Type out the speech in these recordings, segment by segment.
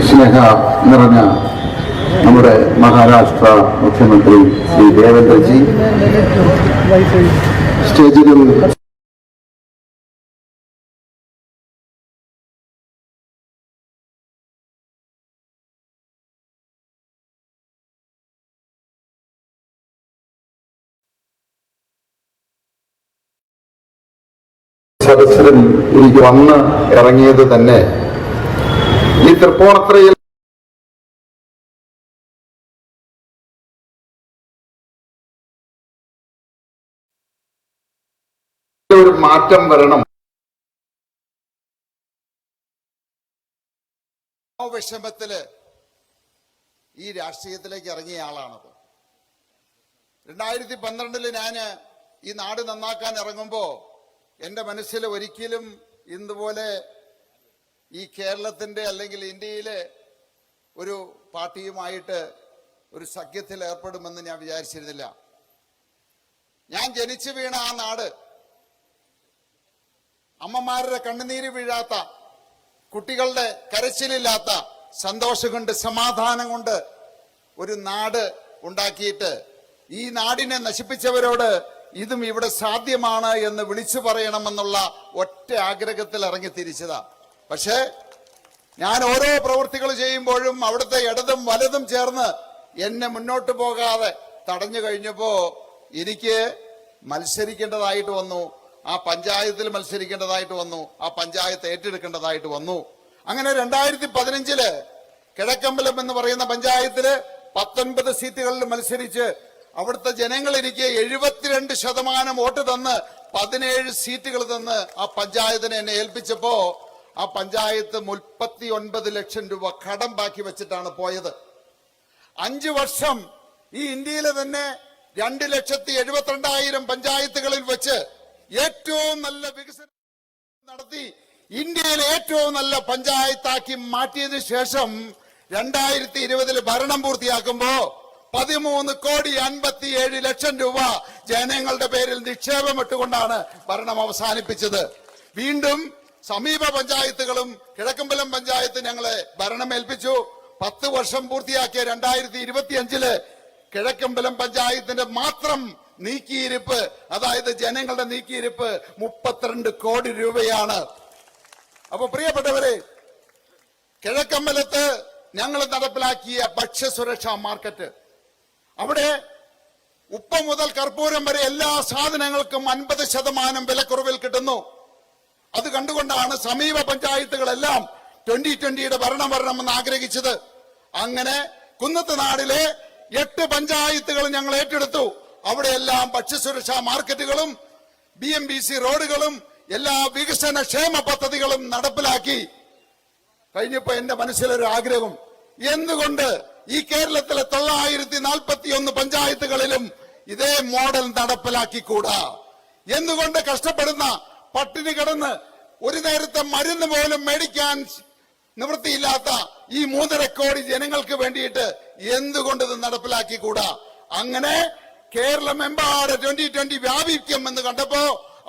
സ്നേഹ നിറഞ്ഞ നമ്മുടെ മഹാരാഷ്ട്ര മുഖ്യമന്ത്രി ശ്രീ ദേവേന്ദ്രജി സ്റ്റേജിലും സദസ്സരിൽ എനിക്ക് വന്ന് ഇറങ്ങിയത് തന്നെ ഈ തൃപ്പൂണിത്തുറയിൽ ഒരു മാറ്റം വരണം. വിഷമത്തില് ഈ രാഷ്ട്രീയത്തിലേക്ക് ഇറങ്ങിയ ആളാണത്. 2012 ഞാന് ഈ നാട് നന്നാക്കാൻ ഇറങ്ങുമ്പോ എന്റെ മനസ്സിൽ ഒരിക്കലും ഇതുപോലെ ഈ കേരളത്തിന്റെ അല്ലെങ്കിൽ ഇന്ത്യയിലെ ഒരു പാർട്ടിയുമായിട്ട് ഒരു സഖ്യത്തിൽ ഏർപ്പെടുമെന്ന് ഞാൻ വിചാരിച്ചിരുന്നില്ല. ഞാൻ ജനിച്ചു വീണ ആ നാട്, അമ്മമാരുടെ കണ്ണുനീര് വീഴാത്ത, കുട്ടികളുടെ കരച്ചിലില്ലാത്ത, സന്തോഷം കൊണ്ട് സമാധാനം കൊണ്ട് ഒരു നാട് ഉണ്ടാക്കിയിട്ട് ഈ നാടിനെ നശിപ്പിച്ചവരോട് ഇതും ഇവിടെ സാധ്യമാണ് എന്ന് വിളിച്ചു പറയണമെന്നുള്ള ഒറ്റ ആഗ്രഹത്തിൽ ഇറങ്ങി തിരിച്ചതാ. പക്ഷേ ഞാൻ ഓരോ പ്രവൃത്തികൾ ചെയ്യുമ്പോഴും അവിടുത്തെ ഇടതും വലതും ചേർന്ന് എന്നെ മുന്നോട്ട് പോകാതെ തടഞ്ഞു കഴിഞ്ഞപ്പോ എനിക്ക് മത്സരിക്കേണ്ടതായിട്ട് വന്നു. ആ പഞ്ചായത്തിൽ മത്സരിക്കേണ്ടതായിട്ട് വന്നു. ആ പഞ്ചായത്ത് ഏറ്റെടുക്കേണ്ടതായിട്ട് വന്നു. അങ്ങനെ 2015 കിഴക്കമ്പലം എന്ന് പറയുന്ന പഞ്ചായത്തില് 19 സീറ്റുകളിൽ മത്സരിച്ച് അവിടുത്തെ ജനങ്ങൾ എനിക്ക് 72% വോട്ട് തന്ന് 17 സീറ്റുകൾ തന്ന് ആ പഞ്ചായത്തിനെ എന്നെ ഏൽപ്പിച്ചപ്പോ ആ പഞ്ചായത്ത് 39 ലക്ഷം രൂപ കടം ബാക്കി വെച്ചിട്ടാണ് പോയത്. 5 വർഷം ഈ ഇന്ത്യയിലെ തന്നെ 2,72,000 പഞ്ചായത്തുകളിൽ വെച്ച് ഏറ്റവും നല്ല വികസനം നടത്തി ഇന്ത്യയിലെ ഏറ്റവും നല്ല പഞ്ചായത്താക്കി മാറ്റിയതിനു ശേഷം 2020 ഭരണം പൂർത്തിയാക്കുമ്പോ 13,57,00,000 രൂപ ജനങ്ങളുടെ പേരിൽ നിക്ഷേപമിട്ടുകൊണ്ടാണ് ഭരണം അവസാനിപ്പിച്ചത്. വീണ്ടും സമീപ പഞ്ചായത്തുകളും കിഴക്കമ്പലം പഞ്ചായത്ത് ഞങ്ങളെ ഭരണമേൽപ്പിച്ചു. 10 വർഷം പൂർത്തിയാക്കിയ 2025 കിഴക്കമ്പലം പഞ്ചായത്തിന്റെ മാത്രം നീക്കിയിരിപ്പ്, അതായത് ജനങ്ങളുടെ നീക്കിയിരിപ്പ് 32 കോടി രൂപയാണ്. അപ്പൊ പ്രിയപ്പെട്ടവരെ, കിഴക്കമ്പലത്ത് ഞങ്ങൾ നടപ്പിലാക്കിയ ഭക്ഷ്യസുരക്ഷാ മാർക്കറ്റ്, അവിടെ ഉപ്പ് മുതൽ കർപ്പൂരം വരെ എല്ലാ സാധനങ്ങൾക്കും 50% വിലക്കുറവിൽ കിട്ടുന്നു. അത് കണ്ടുകൊണ്ടാണ് സമീപ പഞ്ചായത്തുകളെല്ലാം 2020 ഭരണം വരണമെന്ന് ആഗ്രഹിച്ചത്. അങ്ങനെ കുന്നത്ത് നാടിലെ 8 പഞ്ചായത്തുകൾ ഞങ്ങൾ ഏറ്റെടുത്തു. അവിടെയെല്ലാം ഭക്ഷ്യസുരക്ഷാ മാർക്കറ്റുകളും BMBC റോഡുകളും എല്ലാ വികസന ക്ഷേമ പദ്ധതികളും നടപ്പിലാക്കി കഴിഞ്ഞപ്പോ എന്റെ മനസ്സിലൊരു ആഗ്രഹം, എന്തുകൊണ്ട് ഈ കേരളത്തിലെ 941 പഞ്ചായത്തുകളിലും ഇതേ മോഡൽ നടപ്പിലാക്കിക്കൂടാ? എന്തുകൊണ്ട് കഷ്ടപ്പെടുന്ന, പട്ടിണി കിടന്ന് ഒരു നേരത്തെ മരുന്ന് പോലും മേടിക്കാൻ നിവൃത്തിയില്ലാത്ത ഈ 3.5 കോടി ജനങ്ങൾക്ക് വേണ്ടിയിട്ട് എന്തുകൊണ്ട് ഇത് നടപ്പിലാക്കിക്കൂടാ? അങ്ങനെ കേരളമെമ്പാട് 2020 വ്യാപിക്കുമെന്ന് കണ്ടപ്പോ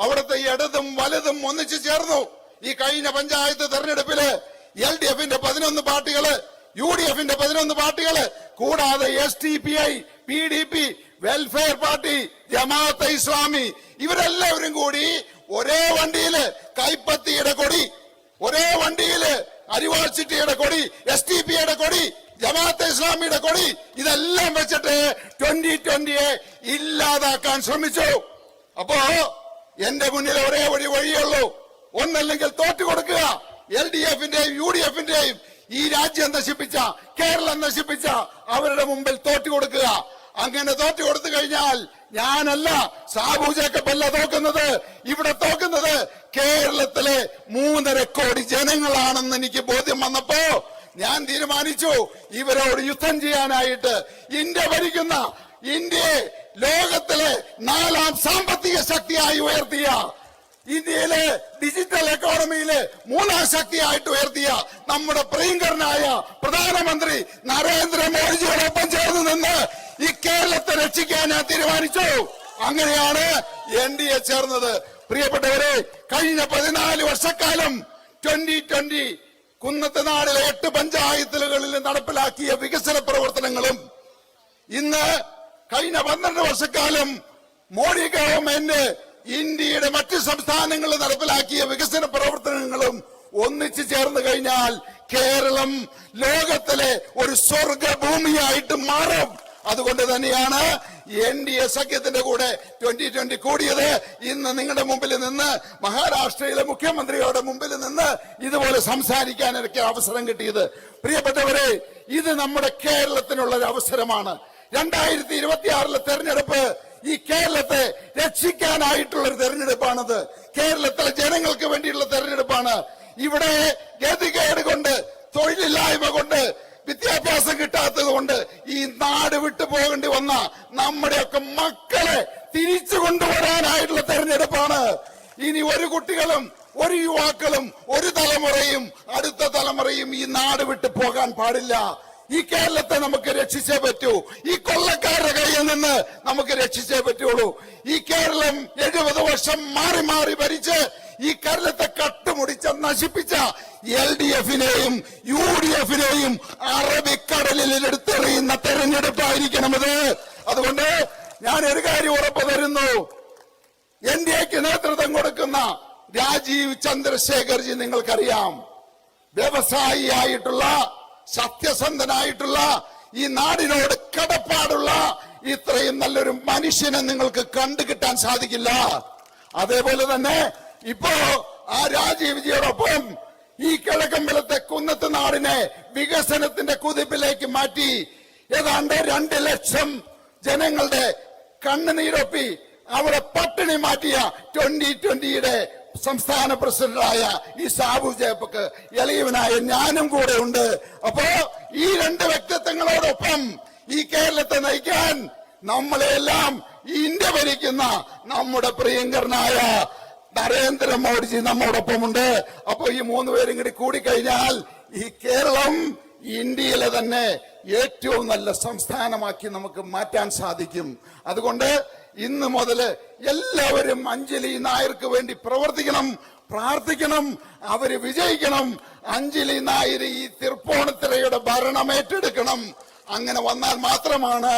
അവിടുത്തെ ഇടതും വലതും ഒന്നിച്ചു ചേർന്നു. ഈ കഴിഞ്ഞ പഞ്ചായത്ത് തെരഞ്ഞെടുപ്പില് LDFന്റെ 11 പാർട്ടികള്, UDFന്റെ 11 പാർട്ടികള്, കൂടാതെ SDPI, PDP, വെൽഫെയർ പാർട്ടി, ജമാഅത്തെ ഇസ്ലാമി, ഇവരെല്ലാവരും കൂടി ഒരേ വണ്ടിയില് കൈപ്പത്തിയുടെ കൊടി, ഒരേ വണ്ടിയില് അരിവാൾ ചിട്ടിയുടെ കൊടി, SDPയുടെ കൊടി, ജമാഅത്തെ ഇസ്ലാമിയുടെ കൊടി, ഇതെല്ലാം വെച്ചിട്ട് 2020 ഇല്ലാതാക്കാൻ ശ്രമിച്ചു. അപ്പോ എന്റെ മുന്നിൽ ഒരേ വഴിയുള്ളൂ, ഒന്നല്ലെങ്കിൽ തോറ്റു കൊടുക്കുക. LDFന്റെയും UDFന്റെയും ഈ രാജ്യം നശിപ്പിച്ച, കേരളം നശിപ്പിച്ച അവരുടെ മുമ്പിൽ തോറ്റു കൊടുക്കുക. അങ്ങനെ തോറ്റു കൊടുത്തു കഴിഞ്ഞാൽ ഞാനല്ല, സാബു ജേക്കബല്ല തോക്കുന്നത്. ഇവിടെ തോക്കുന്നത് കേരളത്തിലെ 3.5 കോടി ജനങ്ങളാണെന്ന് എനിക്ക് ബോധ്യം വന്നപ്പോ ഞാൻ തീരുമാനിച്ചു ഇവരോട് യുദ്ധം ചെയ്യാനായിട്ട്. ഇന്ത്യ ഭരിക്കുന്ന, ഇന്ത്യയെ ലോകത്തിലെ 4ാം സാമ്പത്തിക ശക്തിയായി ഉയർത്തിയ, ഇന്ത്യയിലെ ഡിജിറ്റൽ എക്കോണമിയിലെ 3ാം ശക്തിയായിട്ട് ഉയർത്തിയ നമ്മുടെ പ്രിയങ്കരനായ പ്രധാനമന്ത്രി നരേന്ദ്രമോദിജിയോടൊപ്പം ചേർന്ന് നിന്ന് ഈ കേരളത്തെ രക്ഷിക്കാൻ ഞാൻ തീരുമാനിച്ചു. അങ്ങനെയാണ് NDA ചേർന്നത്. പ്രിയപ്പെട്ടവരെ, കഴിഞ്ഞ 14 വർഷക്കാലം 2020 കുന്നത്തുനാടിലെ 8 പഞ്ചായത്തുകളിൽ നടപ്പിലാക്കിയ വികസന പ്രവർത്തനങ്ങളും ഇന്ന് കഴിഞ്ഞ 12 വർഷക്കാലം മോഡി ഗവൺമെന്റ് ഇന്ത്യയുടെ മറ്റ് സംസ്ഥാനങ്ങളിൽ നടപ്പിലാക്കിയ വികസന പ്രവർത്തനങ്ങളും ഒന്നിച്ചു ചേർന്ന് കഴിഞ്ഞാൽ കേരളം ലോകത്തിലെ ഒരു സ്വർഗഭൂമിയായിട്ട് മാറും. അതുകൊണ്ട് തന്നെയാണ് NDA സഖ്യത്തിന്റെ കൂടെ 2020 കൂടിയത്. ഇന്ന് നിങ്ങളുടെ മുമ്പിൽ നിന്ന്, മഹാരാഷ്ട്രയിലെ മുഖ്യമന്ത്രിയുടെ മുമ്പിൽ നിന്ന് ഇതുപോലെ സംസാരിക്കാൻ എനിക്ക് അവസരം കിട്ടിയത്. പ്രിയപ്പെട്ടവരെ, ഇത് നമ്മുടെ കേരളത്തിനുള്ള ഒരു അവസരമാണ്. 2026 തെരഞ്ഞെടുപ്പ് ഈ കേരളത്തെ രക്ഷിക്കാനായിട്ടുള്ള ഒരു തെരഞ്ഞെടുപ്പാണത്. കേരളത്തിലെ ജനങ്ങൾക്ക് വേണ്ടിയുള്ള തെരഞ്ഞെടുപ്പാണ്. ഇവിടെ ഗതികേട് കൊണ്ട്, തൊഴിലില്ലായ്മ കൊണ്ട്, വിദ്യാഭ്യാസം കിട്ടാത്തത് കൊണ്ട് ഈ നാട് വിട്ടു പോകേണ്ടി വന്ന നമ്മുടെയൊക്കെ മക്കളെ തിരിച്ചു കൊണ്ടുവരാനായിട്ടുള്ള തെരഞ്ഞെടുപ്പാണ്. ഇനി ഒരു കുട്ടികളും, ഒരു യുവാക്കളും, ഒരു തലമുറയും, അടുത്ത തലമുറയും ഈ നാട് വിട്ടു പോകാൻ പാടില്ല. ഈ കേരളത്തെ നമുക്ക് രക്ഷിച്ചേ പറ്റൂ. ഈ കൊള്ളക്കാരുടെ കയ്യിൽ നിന്ന് നമുക്ക് രക്ഷിച്ചേ പറ്റുള്ളൂ. ഈ കേരളം 70 വർഷം മാറി മാറി ഭരിച്ച് ഈ കേരളത്തെ കട്ടുമുടിച്ച, നശിപ്പിച്ച LDFനെയും UDFനെയും അറബിക്കടലിൽ എടുത്തെറിയുന്ന തെരഞ്ഞെടുപ്പായിരിക്കണമത്. അതുകൊണ്ട് ഞാൻ ഒരു കാര്യം ഉറപ്പു തരുന്നു, NDAക്ക് നേതൃത്വം കൊടുക്കുന്ന രാജീവ് ചന്ദ്രശേഖർജി നിങ്ങൾക്കറിയാം, വ്യവസായിയായിട്ടുള്ള, സത്യസന്ധനായിട്ടുള്ള, ഈ നാടിനോട് കടപ്പാടുള്ള ഇത്രയും നല്ലൊരു മനുഷ്യനെ നിങ്ങൾക്ക് കണ്ടുകിട്ടാൻ സാധിക്കില്ല. അതേപോലെ തന്നെ ഇപ്പോ ആ രാജീവ്ജിയോടൊപ്പം ഈ കിഴക്കമ്പലത്തെ കുന്നത്ത് നാടിനെ വികസനത്തിന്റെ കുതിപ്പിലേക്ക് മാറ്റി ഏതാണ്ട് 2 ലക്ഷം ജനങ്ങളുടെ കണ്ണുനീരൊപ്പി അവിടെ പട്ടിണി മാറ്റിയ 2020 സംസ്ഥാന പ്രസിഡന്റായ ഈ സാബു ജേപ്പക്ക് എളിയവനായ ഞാനും കൂടെ ഉണ്ട്. അപ്പോ ഈ 2 വ്യക്തിത്വങ്ങളോടൊപ്പം ഈ കേരളത്തെ നയിക്കാൻ നമ്മളെല്ലാം ഇന്ത്യ ഭരിക്കുന്ന നമ്മുടെ പ്രിയങ്കരനായ നരേന്ദ്രമോദിജി നമ്മോടൊപ്പമുണ്ട്. അപ്പൊ ഈ 3 പേരും കൂടി കൂടിക്കഴിഞ്ഞാൽ ഈ കേരളം ഇന്ത്യയിലെ തന്നെ ഏറ്റവും നല്ല സംസ്ഥാനമാക്കി നമുക്ക് മാറ്റാൻ സാധിക്കും. അതുകൊണ്ട് ഇന്ന് മുതൽ എല്ലാവരും അഞ്ജലി നായർക്ക് വേണ്ടി പ്രവർത്തിക്കണം, പ്രാർത്ഥിക്കണം, അവര് വിജയിക്കണം. അഞ്ജലി നായർ ഈ തൃപ്പൂണിത്തുറയുടെ ഭരണം ഏറ്റെടുക്കണം. അങ്ങനെ വന്നാൽ മാത്രമാണ്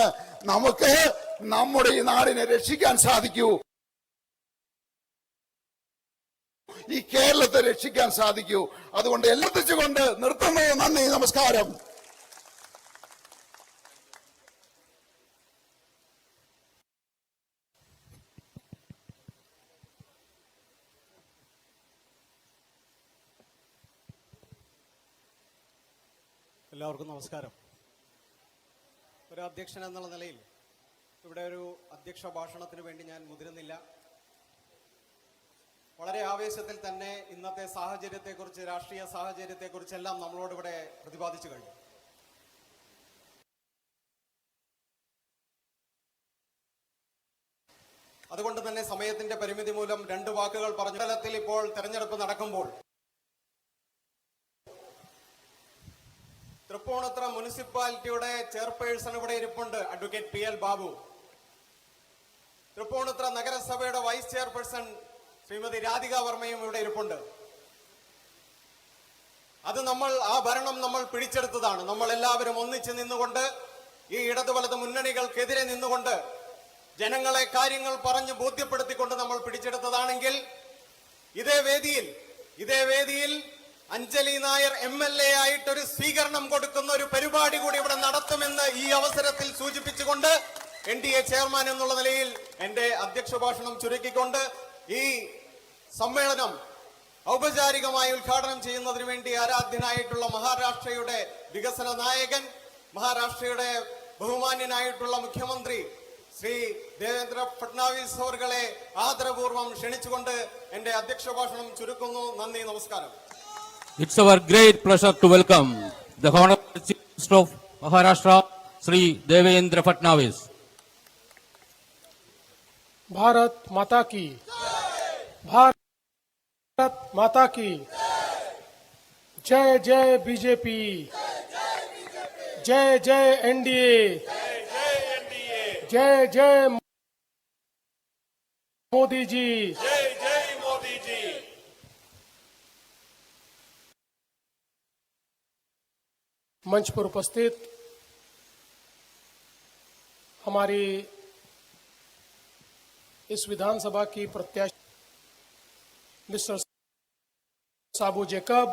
നമുക്ക് നമ്മുടെ ഈ നാടിനെ രക്ഷിക്കാൻ സാധിക്കൂ, ഈ കേരളത്തെ രക്ഷിക്കാൻ സാധിക്കൂ. അതുകൊണ്ട് എല്ലാം നിർത്തുന്നു. നന്ദി, നമസ്കാരം. എല്ലാവർക്കും നമസ്കാരം. ഒരു അധ്യക്ഷൻ എന്നുള്ള നിലയിൽ ഇവിടെ ഒരു അധ്യക്ഷ ഭാഷണത്തിന് വേണ്ടി ഞാൻ മുതിരുന്നില്ല. വളരെ ആവേശത്തിൽ തന്നെ ഇന്നത്തെ സാഹചര്യത്തെക്കുറിച്ച്, രാഷ്ട്രീയ സാഹചര്യത്തെക്കുറിച്ചെല്ലാം നമ്മളോട് ഇവിടെ പ്രതിപാദിച്ചു കഴിഞ്ഞു. അതുകൊണ്ട് തന്നെ സമയത്തിന്റെ പരിമിതി മൂലം 2 വാക്കുകൾ പറഞ്ഞു. തലത്തിൽ ഇപ്പോൾ തെരഞ്ഞെടുപ്പ് നടക്കുമ്പോൾ തൃപ്പൂണിത്തുറ മുനിസിപ്പാലിറ്റിയുടെ ചെയർപേഴ്സൺ ഇവിടെ ഇരിപ്പുണ്ട്, അഡ്വക്കേറ്റ് PL ബാബു. തൃപ്പൂണിത്തുറ നഗരസഭയുടെ വൈസ് ചെയർപേഴ്സൺ ശ്രീമതി രാധിക വർമ്മയും ഇവിടെ ഇരിപ്പുണ്ട്. അത് ആ ഭരണം നമ്മൾ പിടിച്ചെടുത്തതാണ്. നമ്മൾ എല്ലാവരും ഒന്നിച്ച് നിന്നുകൊണ്ട്, ഈ ഇടതു വലത് മുന്നണികൾക്കെതിരെ നിന്നുകൊണ്ട്, ജനങ്ങളെ കാര്യങ്ങൾ പറഞ്ഞ് ബോധ്യപ്പെടുത്തിക്കൊണ്ട് നമ്മൾ പിടിച്ചെടുത്തതാണെങ്കിൽ ഇതേ വേദിയിൽ അഞ്ജലി നായർ MLA ആയിട്ടൊരു സ്വീകരണം കൊടുക്കുന്ന ഒരു പരിപാടി കൂടി ഇവിടെ നടത്തുമെന്ന് ഈ അവസരത്തിൽ സൂചിപ്പിച്ചുകൊണ്ട് NDA ചെയർമാൻ എന്നുള്ള നിലയിൽ എന്റെ അധ്യക്ഷ ഭാഷണം ചുരുക്കിക്കൊണ്ട് ഈ സമ്മേളനം ഔപചാരികമായി ഉദ്ഘാടനം ചെയ്യുന്നതിന് വേണ്ടി ആരാധ്യനായിട്ടുള്ള മഹാരാഷ്ട്രയുടെ വികസന നായകൻ, മഹാരാഷ്ട്രയുടെ ബഹുമാന്യനായിട്ടുള്ള മുഖ്യമന്ത്രി ശ്രീ ദേവേന്ദ്ര ഫഡ്നാവിസ് അവരെ ആദരപൂർവ്വം ക്ഷണിച്ചുകൊണ്ട് എന്റെ അധ്യക്ഷ ഭാഷണം ചുരുക്കുന്നു. നന്ദി, നമസ്കാരം. It's our great pleasure to welcome the Honorable Chief Minister of Maharashtra, Sri Devendra Fadnavis. Bharat माता की, भारत माता की, जय जय बीजेपी, जय जय एनडीए, जय जय मोदी जी, मंच पर उपस्थित हमारी इस विधानसभा की प्रत्याशी Mister Sabu Jacob,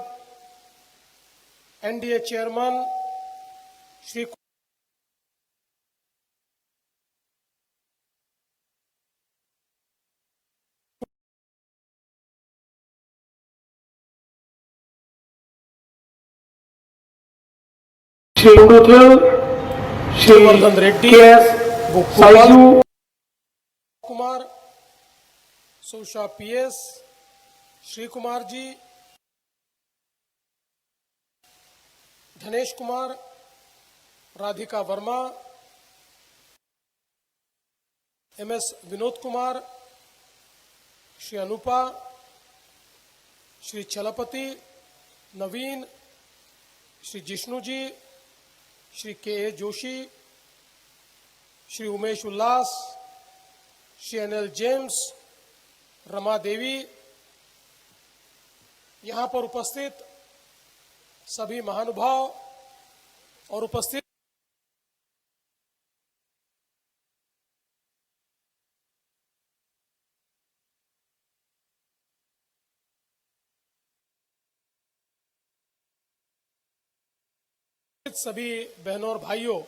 NDA chairman Shri Shri Vardhan Reddy, Saiju, Kumar, Susha PS, Shri Kumar ji, Dhanesh Kumar, Radhika Varma, MS Vinod Kumar, Shri Anupa, Shri Chalapathi, Naveen, Shri Jishnu ji, Shri K A Joshi, Shri Umesh Ullas, Shri Anil James, Rama Devi, यहां पर उपस्थित सभी महानुभाव और उपस्थित सभी बहनों और भाइयों,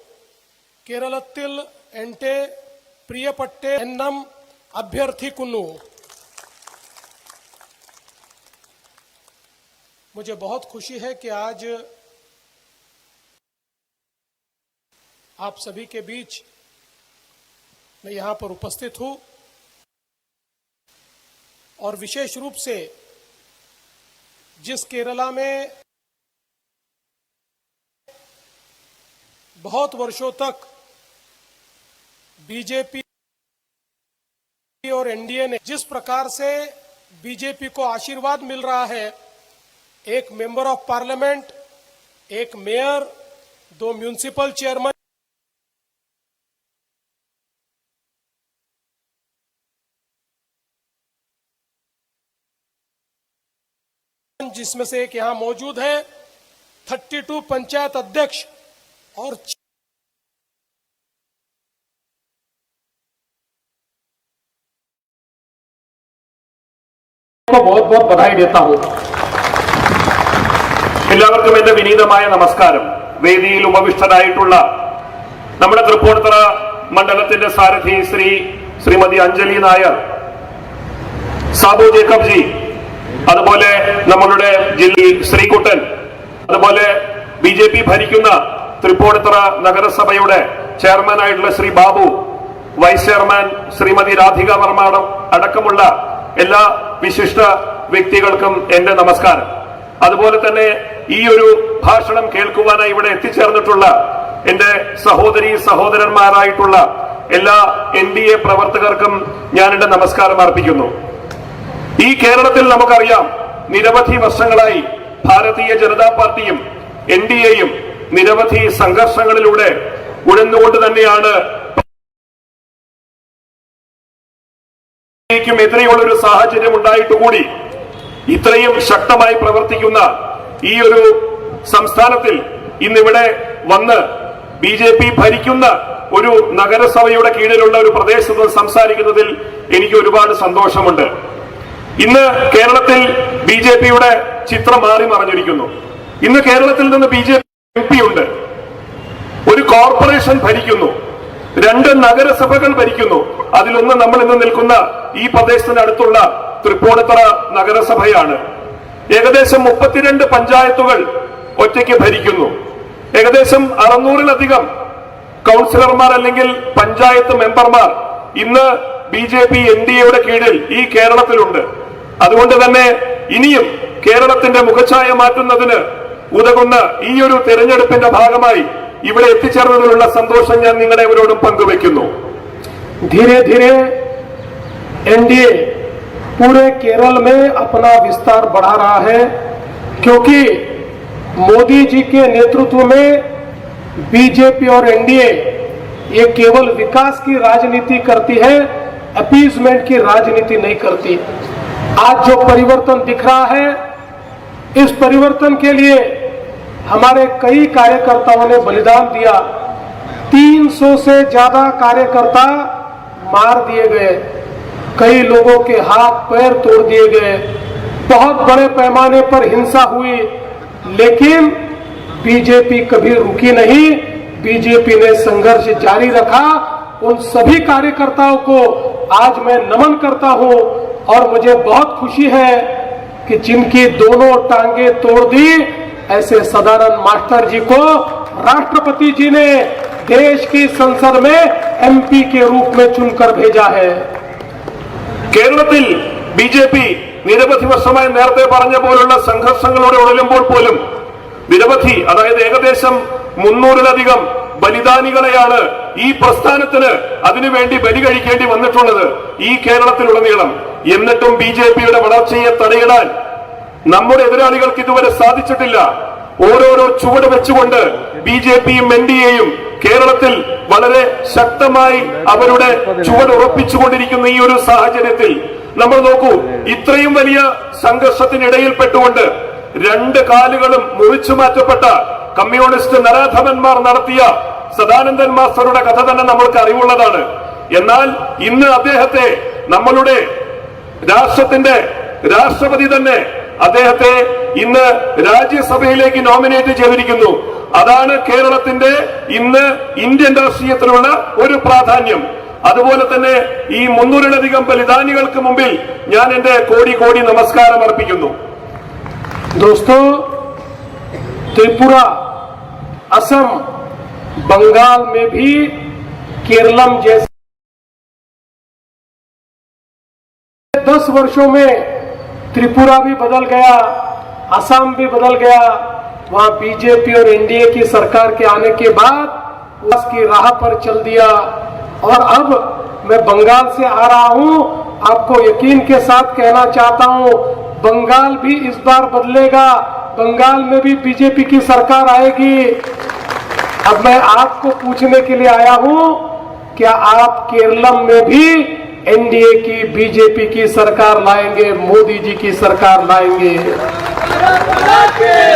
केरलत्तिल एंटे प्रियपट्टे एन्नम अभ्यर्थी कुन्नू। मुझे बहुत खुशी है कि आज आप सभी के बीच मैं यहां पर उपस्थित हूं और विशेष रूप से जिस केरला में बहुत वर्षों तक बीजेपी और एनडीए ने जिस प्रकार से बीजेपी को आशीर्वाद मिल रहा है, एक मेंबर ऑफ पार्लियामेंट, एक मेयर, 2 म्युनिसिपल चेयरमैन जिसमें से एक यहां मौजूद है, 32 पंचायत अध्यक्ष और को बहुत बहुत बधाई देता हूं। എല്ലാവർക്കും എന്റെ വിനീതമായ നമസ്കാരം. വേദിയിൽ ഉപവിഷ്ടരായിട്ടുള്ള നമ്മുടെ തൃപ്പൂണിത്തുറ മണ്ഡലത്തിന്റെ സാരഥി ശ്രീമതി അഞ്ജലി നായർ, സാബു ജേക്കബ് ജി, അതുപോലെ നമ്മളുടെ ജില്ലി ശ്രീകുട്ടൻ, അതുപോലെ ബിജെപി ഭരിക്കുന്ന തൃപ്പൂണിത്തുറ നഗരസഭയുടെ ചെയർമാൻ ആയിട്ടുള്ള ശ്രീ ബാബു, വൈസ് ചെയർമാൻ ശ്രീമതി രാധിക വർമ്മ അടക്കമുള്ള എല്ലാ വിശിഷ്ട വ്യക്തികൾക്കും എന്റെ നമസ്കാരം. അതുപോലെ തന്നെ ഈ ഒരു ഭാഷണം കേൾക്കുവാനായി ഇവിടെ എത്തിച്ചേർന്നിട്ടുള്ള എന്റെ സഹോദരി സഹോദരന്മാരായിട്ടുള്ള എല്ലാ എൻഡിഎ പ്രവർത്തകർക്കും ഞാൻ എന്റെ നമസ്കാരം അർപ്പിക്കുന്നു. ഈ കേരളത്തിൽ നമുക്കറിയാം, നിരവധി വർഷങ്ങളായി ഭാരതീയ ജനതാ പാർട്ടിയും എൻഡിഎയും നിരവധി സംഘർഷങ്ങളിലൂടെ ഉഴന്നുകൊണ്ട് തന്നെയാണ് എതിരെയുള്ള ഒരു സാഹചര്യം ഉണ്ടായിട്ടുകൂടി ഇത്രയും ശക്തമായി പ്രവർത്തിക്കുന്ന ഈ ഒരു സംസ്ഥാനത്തിൽ ഇന്നിവിടെ വന്ന് ബിജെപി ഭരിക്കുന്ന ഒരു നഗരസഭയുടെ കീഴിലുള്ള ഒരു പ്രദേശത്ത് സംസാരിക്കുന്നതിൽ എനിക്ക് ഒരുപാട് സന്തോഷമുണ്ട്. ഇന്ന് കേരളത്തിൽ ബിജെപിയുടെ ചിത്രം മാറി മറിഞ്ഞിരിക്കുന്നു. ഇന്ന് കേരളത്തിൽ നിന്ന് ബിജെപി എം പി ഉണ്ട്, ഒരു കോർപ്പറേഷൻ ഭരിക്കുന്നു, 2 നഗരസഭകൾ ഭരിക്കുന്നു. അതിലൊന്ന് നമ്മൾ ഇന്ന് നിൽക്കുന്ന ഈ പ്രദേശത്തിന് അടുത്തുള്ള തൃപ്പൂണിത്തുറ നഗരസഭയാണ്. ഏകദേശം 32 പഞ്ചായത്തുകൾ ഒറ്റയ്ക്ക് ഭരിക്കുന്നു. ഏകദേശം 600-ലധികം കൗൺസിലർമാർ അല്ലെങ്കിൽ പഞ്ചായത്ത് മെമ്പർമാർ ഇന്ന് ബിജെപി എൻഡിഎയുടെ കീഴിൽ ഈ കേരളത്തിലുണ്ട്. അതുകൊണ്ട് തന്നെ ഇനിയും കേരളത്തിന്റെ മുഖഛായ മാറ്റുന്നതിന് ഉതകുന്ന ഈ ഒരു തെരഞ്ഞെടുപ്പിന്റെ ഭാഗമായി ഇവിടെ എത്തിച്ചേർന്നതിലുള്ള സന്തോഷം ഞാൻ നിങ്ങളെവരോടും പങ്കുവെക്കുന്നു. धीरे धीरे एनडीए पूरे केरल में अपना विस्तार बढ़ा रहा है, क्योंकि मोदी जी के नेतृत्व में बीजेपी और एनडीए ये केवल विकास की राजनीति करती है, अपीजमेंट की राजनीति नहीं करती। आज जो परिवर्तन दिख रहा है, इस परिवर्तन के लिए हमारे कई कार्यकर्ताओं ने बलिदान दिया। 300 से ज्यादा कार्यकर्ता मार दिए गए, कई लोगों के हाथ पैर तोड़ दिए गए, बहुत बड़े पैमाने पर हिंसा हुई, लेकिन बीजेपी कभी रुकी नहीं। बीजेपी ने संघर्ष जारी रखा। उन सभी कार्यकर्ताओं को आज मैं नमन करता हूं और मुझे बहुत खुशी है कि जिनकी दोनों टांगे तोड़ दी, ऐसे सदानंद मास्टर जी को राष्ट्रपति जी ने देश की संसद में एमपी के रूप में चुनकर भेजा है। കേരളത്തിൽ ബി ജെ പി നിരവധി വർഷമായി നേരത്തെ പറഞ്ഞ പോലുള്ള സംഘർഷങ്ങളോടെ ഉഴലുമ്പോൾ പോലും നിരവധി, അതായത് ഏകദേശം 300-ലധികം ബലിദാനികളെയാണ് ഈ പ്രസ്ഥാനത്തിന് അതിനുവേണ്ടി ബലി കഴിക്കേണ്ടി വന്നിട്ടുള്ളത് ഈ കേരളത്തിലുടനീളം. എന്നിട്ടും ബി ജെ പിയുടെ വളർച്ചയെ തടയിടാൻ നമ്മുടെ എതിരാളികൾക്ക് ഇതുവരെ സാധിച്ചിട്ടില്ല. ഓരോരോ ചുവട് വെച്ചുകൊണ്ട് ബി ജെ പിയും എൻ ഡി എയും കേരളത്തിൽ വളരെ ശക്തമായി അവരുടെ ചുവട് ഉറപ്പിച്ചുകൊണ്ടിരിക്കുന്ന ഈ ഒരു സാഹചര്യത്തിൽ നമ്മൾ നോക്കൂ, ഇത്രയും വലിയ സംഘർഷത്തിനിടയിൽപ്പെട്ടുകൊണ്ട് 2 കാലുകളും മുറിച്ചു മാറ്റപ്പെട്ട കമ്മ്യൂണിസ്റ്റ് നരാധമന്മാർ നടത്തിയ സദാനന്ദൻ മാസ്റ്ററുടെ കഥ തന്നെ നമ്മൾക്ക് അറിവുള്ളതാണ്. എന്നാൽ ഇന്ന് അദ്ദേഹത്തെ നമ്മളുടെ രാഷ്ട്രത്തിന്റെ രാഷ്ട്രപതി തന്നെ അദ്ദേഹത്തെ ഇന്ന് രാജ്യസഭയിലേക്ക് നോമിനേറ്റ് ചെയ്തിരിക്കുന്നു. അതാണ് കേരളത്തിന്റെ ഇന്ന് ഇന്ത്യൻ രാഷ്ട്രീയത്തിലുള്ള ഒരു പ്രാധാന്യം. അതുപോലെ തന്നെ ഈ 300-ലധികം ബലിദാനികൾക്ക് മുമ്പിൽ ഞാൻ എന്റെ കോടി നമസ്കാരം അർപ്പിക്കുന്നു. दोस्तों, त्रिपुरा, असम, बंगाल में भी केरलम जैसे 10 वर्षों में त्रिपुरा भी बदल गया, असम भी बदल गया। वहां बीजेपी और एनडीए की सरकार के आने के बाद उसकी राह पर चल दिया। और अब मैं बंगाल से आ रहा हूं, आपको यकीन के साथ कहना चाहता हूं, बंगाल भी इस बार बदलेगा। बंगाल में भी बीजेपी की सरकार आएगी। अब मैं आपको पूछने के लिए आया हूं, क्या आप केरलम में भी एनडीए की, बीजेपी की सरकार लाएंगे, मोदी जी की सरकार लाएंगे?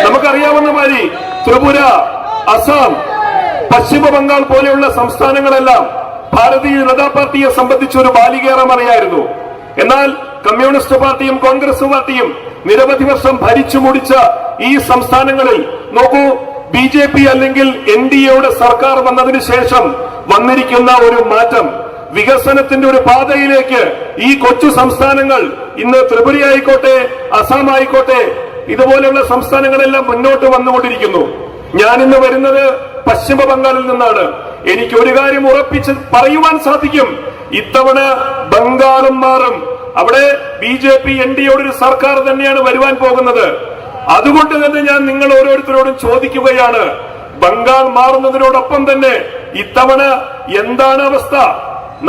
നമുക്കറിയാവുന്ന മാതിരി ത്രിപുര, അസം, പശ്ചിമ ബംഗാൾ പോലെയുള്ള സംസ്ഥാനങ്ങളെല്ലാം ഭാരതീയ ജനതാ പാർട്ടിയെ സംബന്ധിച്ച് ഒരു ബാലികേറം അറിയായിരുന്നു. എന്നാൽ കമ്മ്യൂണിസ്റ്റ് പാർട്ടിയും കോൺഗ്രസ് പാർട്ടിയും നിരവധി വർഷം ഭരിച്ചു മുടിച്ച ഈ സംസ്ഥാനങ്ങളിൽ നോക്കൂ, ബി ജെ പി അല്ലെങ്കിൽ എൻ ഡി എയുടെ സർക്കാർ വന്നതിന് ശേഷം വന്നിരിക്കുന്ന ഒരു മാറ്റം, വികസനത്തിന്റെ ഒരു പാതയിലേക്ക് ഈ കൊച്ചു സംസ്ഥാനങ്ങൾ, ഇന്ന് ത്രിപുരയായിക്കോട്ടെ, അസം ആയിക്കോട്ടെ, ഇതുപോലെയുള്ള സംസ്ഥാനങ്ങളെല്ലാം മുന്നോട്ട് വന്നുകൊണ്ടിരിക്കുന്നു. ഞാൻ ഇന്ന് വരുന്നത് പശ്ചിമ ബംഗാളിൽ നിന്നാണ്. എനിക്ക് ഒരു കാര്യം ഉറപ്പിച്ച് പറയുവാൻ സാധിക്കും, ഇത്തവണ ബംഗാളും മാറും. അവിടെ B J P N D എയുടെ ഒരു സർക്കാർ തന്നെയാണ് വരുവാൻ പോകുന്നത്. അതുകൊണ്ട് തന്നെ ഞാൻ നിങ്ങൾ ഓരോരുത്തരോടും ചോദിക്കുകയാണ്, ബംഗാൾ മാറുന്നതിനോടൊപ്പം തന്നെ ഇത്തവണ എന്താണ് അവസ്ഥ?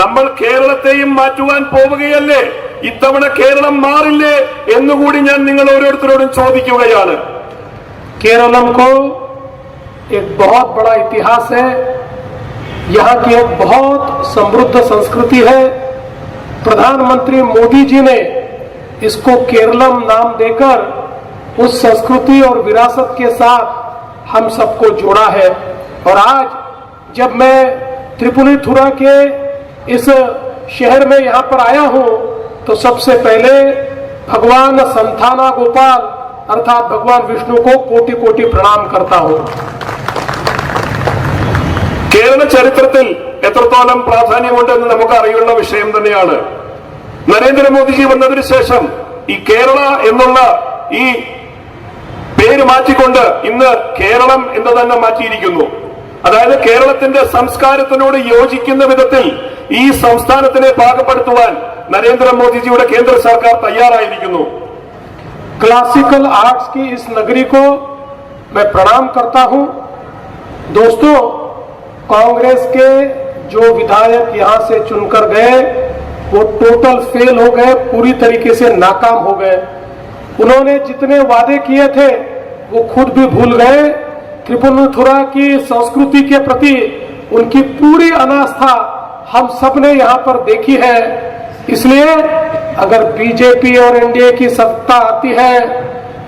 നമ്മൾ കേരളത്തെയും മാറ്റുവാൻ പോവുകയല്ലേ? ഇത്തവണ കേരളം മാറില്ലേ എന്നുകൂടി ഞാൻ നിങ്ങൾ ഓരോരുത്തരോടും ചോദിക്കുകയാണ്. केरलम को एक बहुत बड़ा इतिहास है, यहाँ की एक बहुत समृद्ध संस्कृति है। प्रधानमंत्री मोदी जी ने इसको केरलम नाम देकर उस संस्कृति और विरासत के साथ हम सबको जोड़ा है। और आज जब मैं त्रिपुनिथुरा के इस शहर में यहाँ पर आया हूँ, तो सबसे पहले भगवान संथाना गोपाल अर्थात भगवान विष्णु को कोटि प्रणाम करता हूँ। കേരള ചരിത്രത്തിൽ എത്രത്തോളം പ്രാധാന്യമുണ്ടെന്ന് നമുക്ക് അറിയുന്ന വിഷയം തന്നെയാണ്. നരേന്ദ്രമോദിജി വന്നതിന് ശേഷം ഈ കേരള എന്നുള്ള ഈ പേര് മാറ്റിക്കൊണ്ട് ഇന്ന് കേരളം എന്ന് തന്നെ മാറ്റിയിരിക്കുന്നു. അതായത് കേരളത്തിന്റെ സംസ്കാരത്തിനോട് യോജിക്കുന്ന വിധത്തിൽ ഈ സംസ്ഥാനത്തിനെ പാകപ്പെടുത്തുവാൻ നരേന്ദ്രമോദിജിയുടെ കേന്ദ്ര സർക്കാർ തയ്യാറായിരിക്കുന്നു. क्लासिकल आर्ट्स की इस नगरी को मैं प्रणाम करता हूं। दोस्तों, कांग्रेस के जो विधायक यहां से चुनकर गए, वो टोटल फेल हो गए, पूरी तरीके से नाकाम हो गए। उन्होंने जितने वादे किए थे वो खुद भी भूल गए। त्रिपुनिथुरा की संस्कृति के प्रति उनकी पूरी अनास्था हम सब ने यहाँ पर देखी है। इसलिए अगर बीजेपी और एनडीए की सत्ता आती है,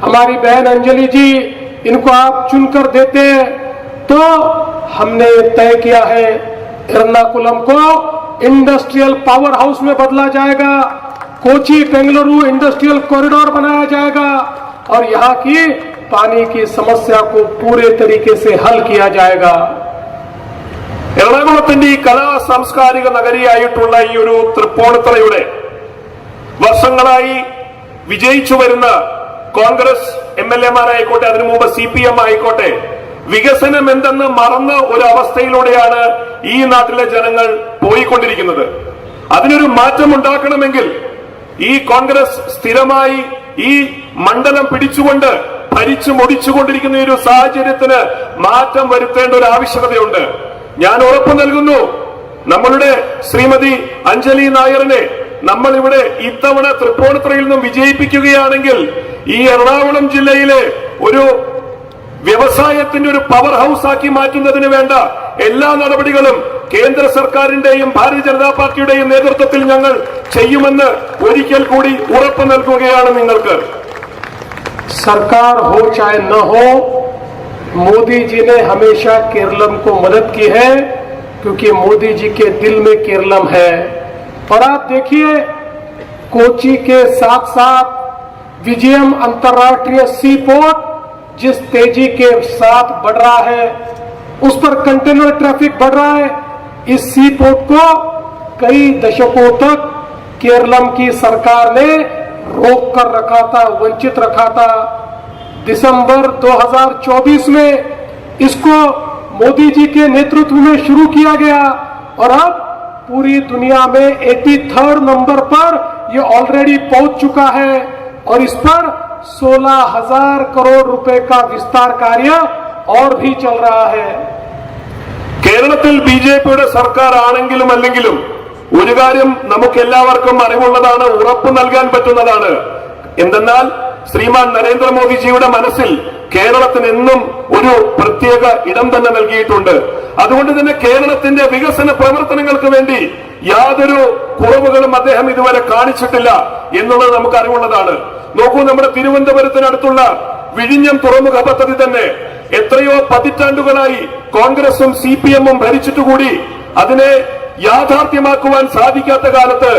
हमारी बहन अंजलि जी इनको आप चुनकर देते तो हमने तय किया है एर्नाकुलम को इंडस्ट्रियल पावर हाउस में बदला जाएगा, कोची बेंगलुरु इंडस्ट्रियल कॉरिडोर बनाया जाएगा और यहाँ की पानी की समस्या को पूरे तरीके से हल किया जाएगा। എറണാകുളത്തിന്റെ ഈ കലാ സാംസ്കാരിക നഗരിയായിട്ടുള്ള ഈ ഒരു തൃപ്പൂണിത്തുറയുടെ വർഷങ്ങളായി വിജയിച്ചു വരുന്ന കോൺഗ്രസ് MLA-മാരായിക്കോട്ടെ, അതിനു മുമ്പ് CPM ആയിക്കോട്ടെ, വികസനം എന്തെന്ന് മറന്ന ഒരു അവസ്ഥയിലൂടെയാണ് ഈ നാട്ടിലെ ജനങ്ങൾ പോയിക്കൊണ്ടിരിക്കുന്നത്. അതിനൊരു മാറ്റം ഉണ്ടാക്കണമെങ്കിൽ ഈ കോൺഗ്രസ് സ്ഥിരമായി ഈ മണ്ഡലം പിടിച്ചുകൊണ്ട് ഭരിച്ചു മുടിച്ചുകൊണ്ടിരിക്കുന്ന ഒരു സാഹചര്യത്തിന് മാറ്റം വരുത്തേണ്ട ഒരു ആവശ്യകതയുണ്ട്. ഞാൻ ഉറപ്പു നൽകുന്നു, നമ്മളുടെ ശ്രീമതി അഞ്ജലി നായറിനെ നമ്മൾ ഇവിടെ ഇത്തവണ തൃപ്പൂണിത്തുറയിൽ നിന്നും വിജയിപ്പിക്കുകയാണെങ്കിൽ ഈ എറണാകുളം ജില്ലയിലെ ഒരു വ്യവസായത്തിന്റെ ഒരു പവർ ഹൗസ് ആക്കി മാറ്റുന്നതിന് വേണ്ട എല്ലാ നടപടികളും കേന്ദ്ര സർക്കാരിന്റെയും ഭാരതീയ ജനതാ പാർട്ടിയുടെയും നേതൃത്വത്തിൽ ഞങ്ങൾ ചെയ്യുമെന്ന് ഒരിക്കൽ കൂടി ഉറപ്പു നൽകുകയാണ് നിങ്ങൾക്ക്. सरकार हो चाहे न हो, मोदी जी ने हमेशा केरलम को मदद की है क्योंकि मोदी जी के दिल में केरलम है। और आप देखिए कोची के साथ साथ विजयम अंतर्राष्ट्रीय सी पोर्ट जिस तेजी के साथ बढ़ रहा है, उस पर कंटेनर ट्रैफिक बढ़ रहा है। इस सी पोर्ट को कई दशकों तक केरलम की सरकार ने रोक कर रखा था, वंचित रखा था। दिसंबर 2024 में इसको मोदी जी के नेतृत्व में शुरू किया गया और अब पूरी दुनिया में 83rd नंबर पर ये ऑलरेडी पहुंच चुका है और इस पर 16,000 करोड़ रुपए का विस्तार कार्य और भी चल रहा है. കേരളത്തിൽ BJP-യുടെ സർക്കാർ ആണെങ്കിലും അല്ലെങ്കിലും ഒരു കാര്യം നമുക്ക് എല്ലാവർക്കും അറിവുള്ളതാണ്, ഉറപ്പു നൽകാൻ പറ്റുന്നതാണ്. എന്തെന്നാൽ ശ്രീമാൻ നരേന്ദ്രമോദിജിയുടെ മനസ്സിൽ കേരളത്തിന് എന്നും ഒരു പ്രത്യേക ഇടം തന്നെ നൽകിയിട്ടുണ്ട്. അതുകൊണ്ട് തന്നെ കേരളത്തിന്റെ വികസന പ്രവർത്തനങ്ങൾക്ക് വേണ്ടി യാതൊരു കുറവുകളും അദ്ദേഹം ഇതുവരെ കാണിച്ചിട്ടില്ല എന്നുള്ളത് നമുക്ക് അറിവുള്ളതാണ്. നോക്കൂ, നമ്മുടെ തിരുവനന്തപുരത്തിനടുത്തുള്ള വിഴിഞ്ഞം തുറമുഖ പദ്ധതി തന്നെ എത്രയോ പതിറ്റാണ്ടുകളായി കോൺഗ്രസും CPM-ഉം ഭരിച്ചിട്ടുകൂടി അതിനെ യാഥാർത്ഥ്യമാക്കുവാൻ സാധിക്കാത്ത കാലത്ത്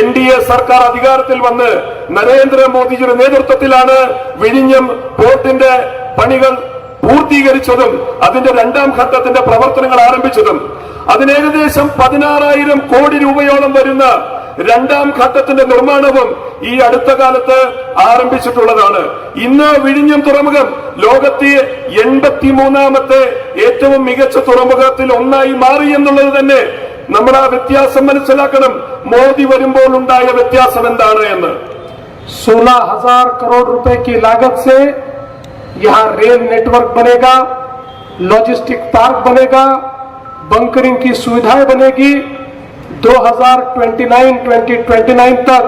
NDA സർക്കാർ അധികാരത്തിൽ വന്ന് നരേന്ദ്രമോദിജിയുടെ നേതൃത്വത്തിലാണ് വിഴിഞ്ഞം പോർട്ടിന്റെ പണികൾ പൂർത്തീകരിച്ചതും അതിന്റെ രണ്ടാം ഘട്ടത്തിന്റെ പ്രവർത്തനങ്ങൾ ആരംഭിച്ചതും. അതിന് ഏകദേശം 16,000 കോടി രൂപയോളം വരുന്ന രണ്ടാം ഘട്ടത്തിന്റെ നിർമ്മാണവും ഈ അടുത്ത കാലത്ത് ആരംഭിച്ചിട്ടുള്ളതാണ്. ഇന്ന് വിഴിഞ്ഞം തുറമുഖം ലോകത്തെ 83ാമത്തെ ഏറ്റവും മികച്ച തുറമുഖത്തിൽ ഒന്നായി മാറി എന്നുള്ളത് തന്നെ നമ്മൾ ആ വ്യത്യാസം മനസ്സിലാക്കണം. മോദി വരുമ്പോൾ ഉണ്ടായ വ്യത്യാസം എന്താണ് എന്ന്. 16,000 करोड़ रुपए की लागत से यहाँ रेल नेटवर्क बनेगा, लॉजिस्टिक पार्क बनेगा, बंकरिंग की सुविधाएं बनेगी। 2029 तक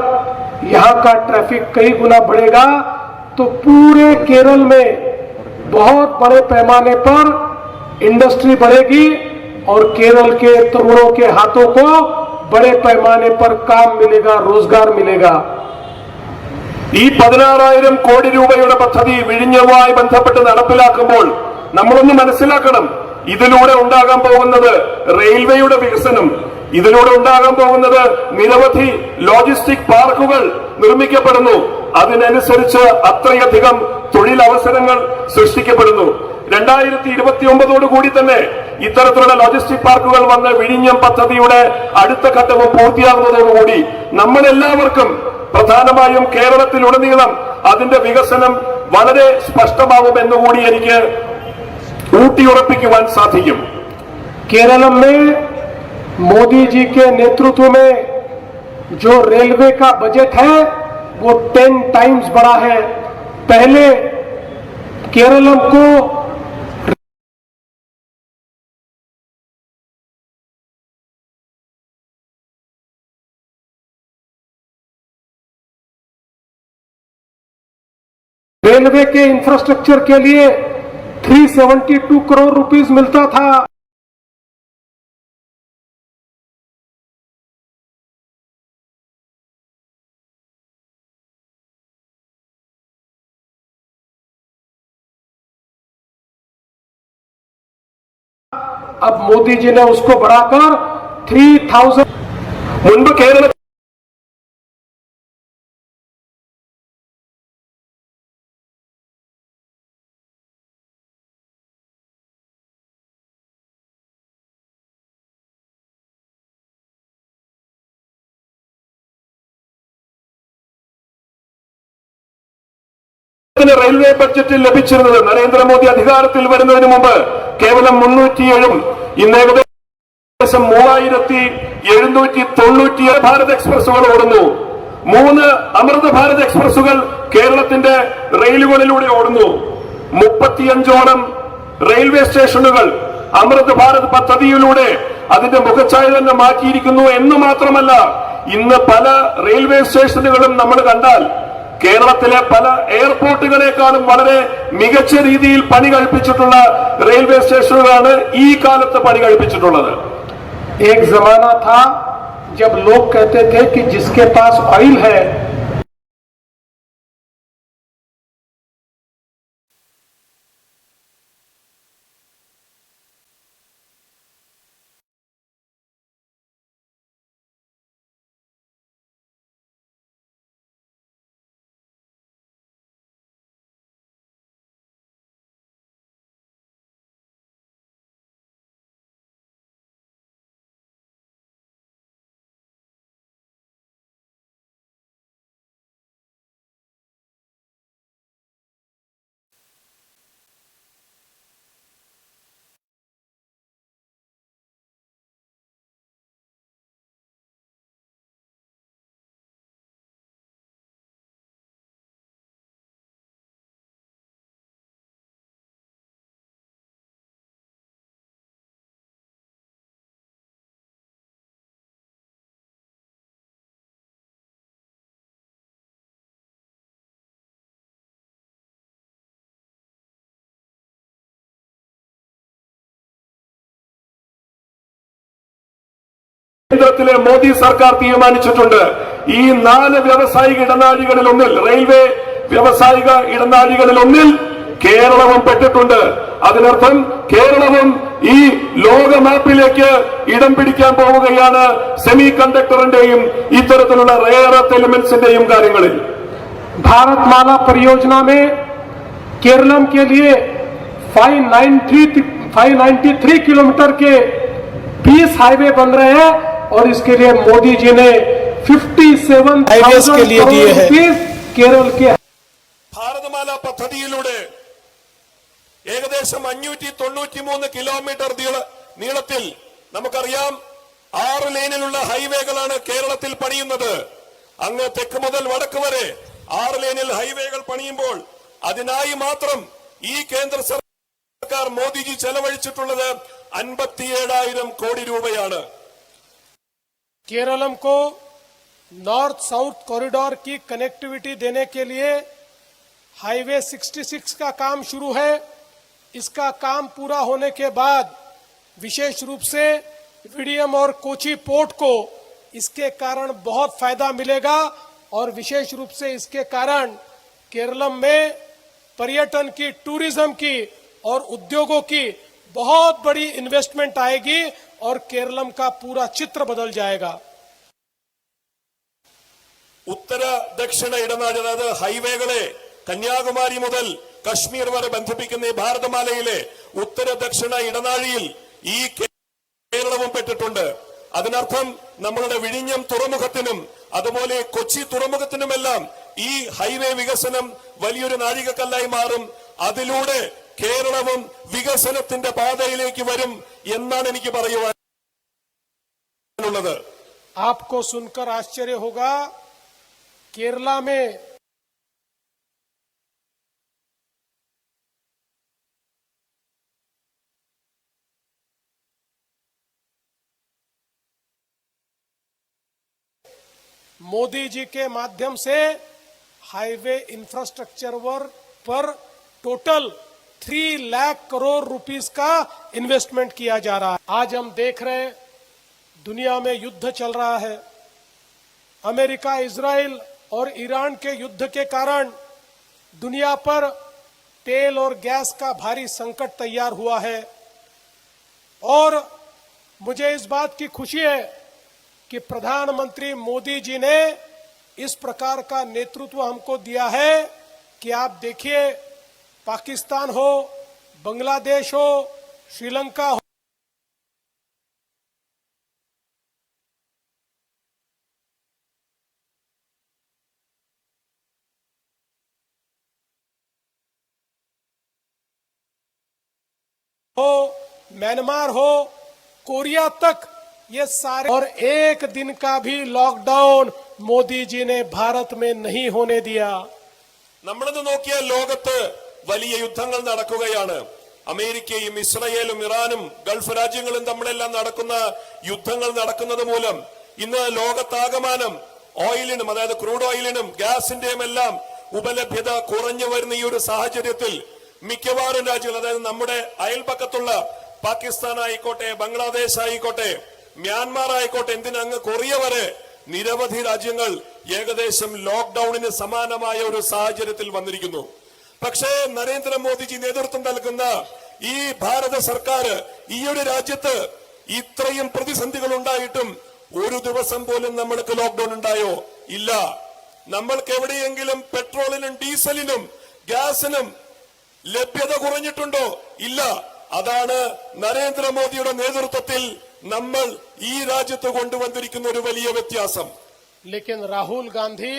यहाँ का ट्रैफिक कई गुना बढ़ेगा तो पूरे केरल में बहुत बड़े पैमाने पर इंडस्ट्री बढ़ेगी और केरल के तरुणों के हाथों को बड़े पैमाने पर काम मिलेगा, रोजगार मिलेगा. ഈ 16,000 കോടി രൂപയുടെ പദ്ധതി വിഴിഞ്ഞവുമായി ബന്ധപ്പെട്ട് നടപ്പിലാക്കുമ്പോൾ നമ്മളൊന്ന് മനസ്സിലാക്കണം, ഇതിലൂടെ ഉണ്ടാകാൻ പോകുന്നത് റെയിൽവേയുടെ വികസനം, ഇതിലൂടെ ഉണ്ടാകാൻ പോകുന്നത് നിരവധി ലോജിസ്റ്റിക് പാർക്കുകൾ നിർമ്മിക്കപ്പെടുന്നു. അതിനനുസരിച്ച് അത്രയധികം തൊഴിലവസരങ്ങൾ സൃഷ്ടിക്കപ്പെടുന്നു. 2029 കൂടി തന്നെ ഇത്തരത്തിലുള്ള ലോജിസ്റ്റിക് പാർക്കുകൾ വന്ന് വിഴിഞ്ഞം പദ്ധതിയുടെ അടുത്ത ഘട്ടവും പൂർത്തിയാകുന്നതോടുകൂടി നമ്മളെല്ലാവർക്കും, പ്രധാനമായും കേരളത്തിലുടനീളം അതിന്റെ വികസനം വളരെ സ്പഷ്ടമാകുമെന്നുകൂടി എനിക്ക് ഊട്ടിയുറപ്പിക്കുവാൻ സാധിക്കും. केरलम में मोदी जी के नेतृत्व में जो रेलवे का बजट है वो 10 टाइम्स बढ़ा है. पहले केरलम को रेलवे के इंफ्रास्ट्रक्चर के लिए 372 करोड़ रुपीस मिलता था। अब मोदी जी ने उसको बढ़ाकर 3000 മുൻപ് കേരള റെയിൽവേ ബഡ്ജറ്റിൽ ലഭിച്ചിരുന്നത് നരേന്ദ്രമോദി അധികാരത്തിൽ വരുന്നതിന് മുമ്പ് കേവലം 307 ഇന്ന് ഏകദേശം 3797 ഭാരത് എക്സ്പ്രസുകൾ ഓടുന്നു. 3 അമൃത് ഭാരത് എക്സ്പ്രസുകൾ കേരളത്തിന്റെ റെയിലുകളിലൂടെ ഓടുന്നു. 35ഓളം റെയിൽവേ സ്റ്റേഷനുകൾ അമൃത് ഭാരത് പദ്ധതിയിലൂടെ അതിന്റെ മുഖച്ഛായ തന്നെ മാറ്റിയിരിക്കുന്നു എന്ന് മാത്രമല്ല, ഇന്ന് പല റെയിൽവേ സ്റ്റേഷനുകളും നമ്മൾ കണ്ടാൽ കേരളത്തിലെ പല എയർപോർട്ടുകളെക്കാളും വളരെ മികച്ച രീതിയിൽ പണി കഴിപ്പിച്ചിട്ടുള്ള റെയിൽവേ സ്റ്റേഷനുകളാണ് ഈ കാലത്ത് പണി കഴിപ്പിച്ചിട്ടുള്ളത്. एक जमाना था जब लोग कहते थे कि जिसके पास ऑयल है കേന്ദ്രത്തിലെ മോദി സർക്കാർ തീരുമാനിച്ചിട്ടുണ്ട് ഈ 4 വ്യാവസായിക ഇടനാഴികളിൽ ഒന്നിൽ, റെയിൽവേ വ്യാവസായിക ഇടനാഴികളിൽ ഒന്നിൽ കേരളവും പെട്ടിട്ടുണ്ട്. അതിനർത്ഥം കേരളവും ഈ ലോക മാപ്പിലേക്ക് ഇടം പിടിക്കാൻ പോവുകയാണ് സെമി കണ്ടക്ടറിന്റെയും ഇത്തരത്തിലുള്ള റെയർ എർത്ത് എലിമെന്റ്സിന്റെയും കാര്യങ്ങളിൽ. भारतमाला परियोजना में केरलम के लिए 593 किलोमीटर के 20 हाईवे बन रहे हैं और इसके लिए मोदी जी ने 57,000 करोड़ रुपीस केरल के ഭാരതമാല പദ്ധതിയിലൂടെ ഏകദേശം 593 കിലോമീറ്റർ നീളത്തിൽ നമുക്കറിയാം 6 ലേനിലുള്ള ഹൈവേകളാണ് കേരളത്തിൽ പണിയുന്നത്. അങ്ങ് തെക്ക് മുതൽ വടക്ക് വരെ 6 ലേനിൽ ഹൈവേകൾ പണിയുമ്പോൾ അതിനായി മാത്രം ഈ കേന്ദ്ര സർക്കാർ മോദിജി ചെലവഴിച്ചിട്ടുള്ളത് 57,000 കോടി രൂപയാണ്. केरलम को नॉर्थ साउथ कॉरिडोर की कनेक्टिविटी देने के लिए हाईवे 66 का काम शुरू है. इसका काम पूरा होने के बाद विशेष रूप से वीडियम और कोची पोर्ट को इसके कारण बहुत फायदा मिलेगा और विशेष रूप से इसके कारण केरलम में पर्यटन की, टूरिज्म की और उद्योगों की बहुत बड़ी इन्वेस्टमेंट आएगी और केरलम का पूरा चित्र बदल जाएगा. ഉത്തര ദക്ഷിണ ഇടനാഴി, അതായത് ഹൈവേകളെ കന്യാകുമാരി മുതൽ കശ്മീർ വരെ ബന്ധിപ്പിക്കുന്ന ഈ ഭാരതമാലയിലെ ഉത്തര ദക്ഷിണ ഇടനാഴിയിൽ ഈ കേരളവും പെട്ടിട്ടുണ്ട്. അതിനർത്ഥം നമ്മളുടെ വിഴിഞ്ഞം തുറമുഖത്തിനും അതുപോലെ കൊച്ചി തുറമുഖത്തിനുമെല്ലാം ഈ ഹൈവേ വികസനം വലിയൊരു നാഴികക്കല്ലായി മാറും. അതിലൂടെ കേരളവും വികസനത്തിന്റെ പാതയിലേക്ക് വരും എന്നാണ് എനിക്ക് പറയുവാനുള്ളത്. आपको सुनकर आश्चर्य होगा, केरला में मोदी जी के माध्यम से हाईवे इंफ्रास्ट्रक्चर पर टोटल 3 लाख करोड़ रुपीस का इन्वेस्टमेंट किया जा रहा है। आज हम देख रहे हैं दुनिया में युद्ध चल रहा है। अमेरिका, इजराइल और ईरान के युद्ध के कारण दुनिया पर तेल और गैस का भारी संकट तैयार हुआ है और मुझे इस बात की खुशी है कि प्रधानमंत्री मोदी जी ने इस प्रकार का नेतृत्व हमको दिया है कि आप देखिए, पाकिस्तान हो, बांग्लादेश हो, श्रीलंका हो, म्यांमार हो, कोरिया तक, ये सारे, और एक दिन का भी लॉकडाउन मोदी जी ने भारत में नहीं होने दिया। നമ്മളിത് നോക്കിയാൽ ലോകത്ത് വലിയ യുദ്ധങ്ങൾ നടക്കുകയാണ്. അമേരിക്കയും ഇസ്രയേലും ഇറാനും ഗൾഫ് രാജ്യങ്ങളും തമ്മിലെല്ലാം നടക്കുന്ന യുദ്ധങ്ങൾ നടക്കുന്നത് മൂലം ഇന്ന് ലോകത്താകമാനം ഓയിലിനും, അതായത് ക്രൂഡ് ഓയിലിനും ഗ്യാസിന്റെയും എല്ലാം ഉപലഭ്യത കുറഞ്ഞു വരുന്ന ഈ ഒരു സാഹചര്യത്തിൽ മിക്കവാറും രാജ്യങ്ങൾ, അതായത് നമ്മുടെ അയൽപക്കത്തുള്ള പാകിസ്ഥാൻ ആയിക്കോട്ടെ, ബംഗ്ലാദേശ് ആയിക്കോട്ടെ, മ്യാൻമാർ ആയിക്കോട്ടെ, എന്തിനങ്ങ് കൊറിയ വരെ നിരവധി രാജ്യങ്ങൾ ഏകദേശം ലോക്ക്ഡൌണിന് സമാനമായ ഒരു സാഹചര്യത്തിൽ വന്നിരിക്കുന്നു. പക്ഷേ നരേന്ദ്രമോദിജി നേതൃത്വം നൽകുന്ന ഈ ഭാരത സർക്കാർ ഈ ഒരു രാജ്യത്ത് ഇത്രയും പ്രതിസന്ധികൾ ഉണ്ടായിട്ടും ഒരു ദിവസം പോലും നമ്മൾക്ക് ലോക്ക്ഡൌൺ ഉണ്ടായോ? ഇല്ല. നമ്മൾക്ക് എവിടെയെങ്കിലും പെട്രോളിനും ഡീസലിനും ഗ്യാസിനും ലഭ്യത കുറഞ്ഞിട്ടുണ്ടോ? ഇല്ല. അതാണ് നരേന്ദ്രമോദിയുടെ നേതൃത്വത്തിൽ നമ്മൾ ഈ രാജ്യത്ത് കൊണ്ടുവന്നിരിക്കുന്ന ഒരു വലിയ വ്യത്യാസം. लेकिन राहुल गांधी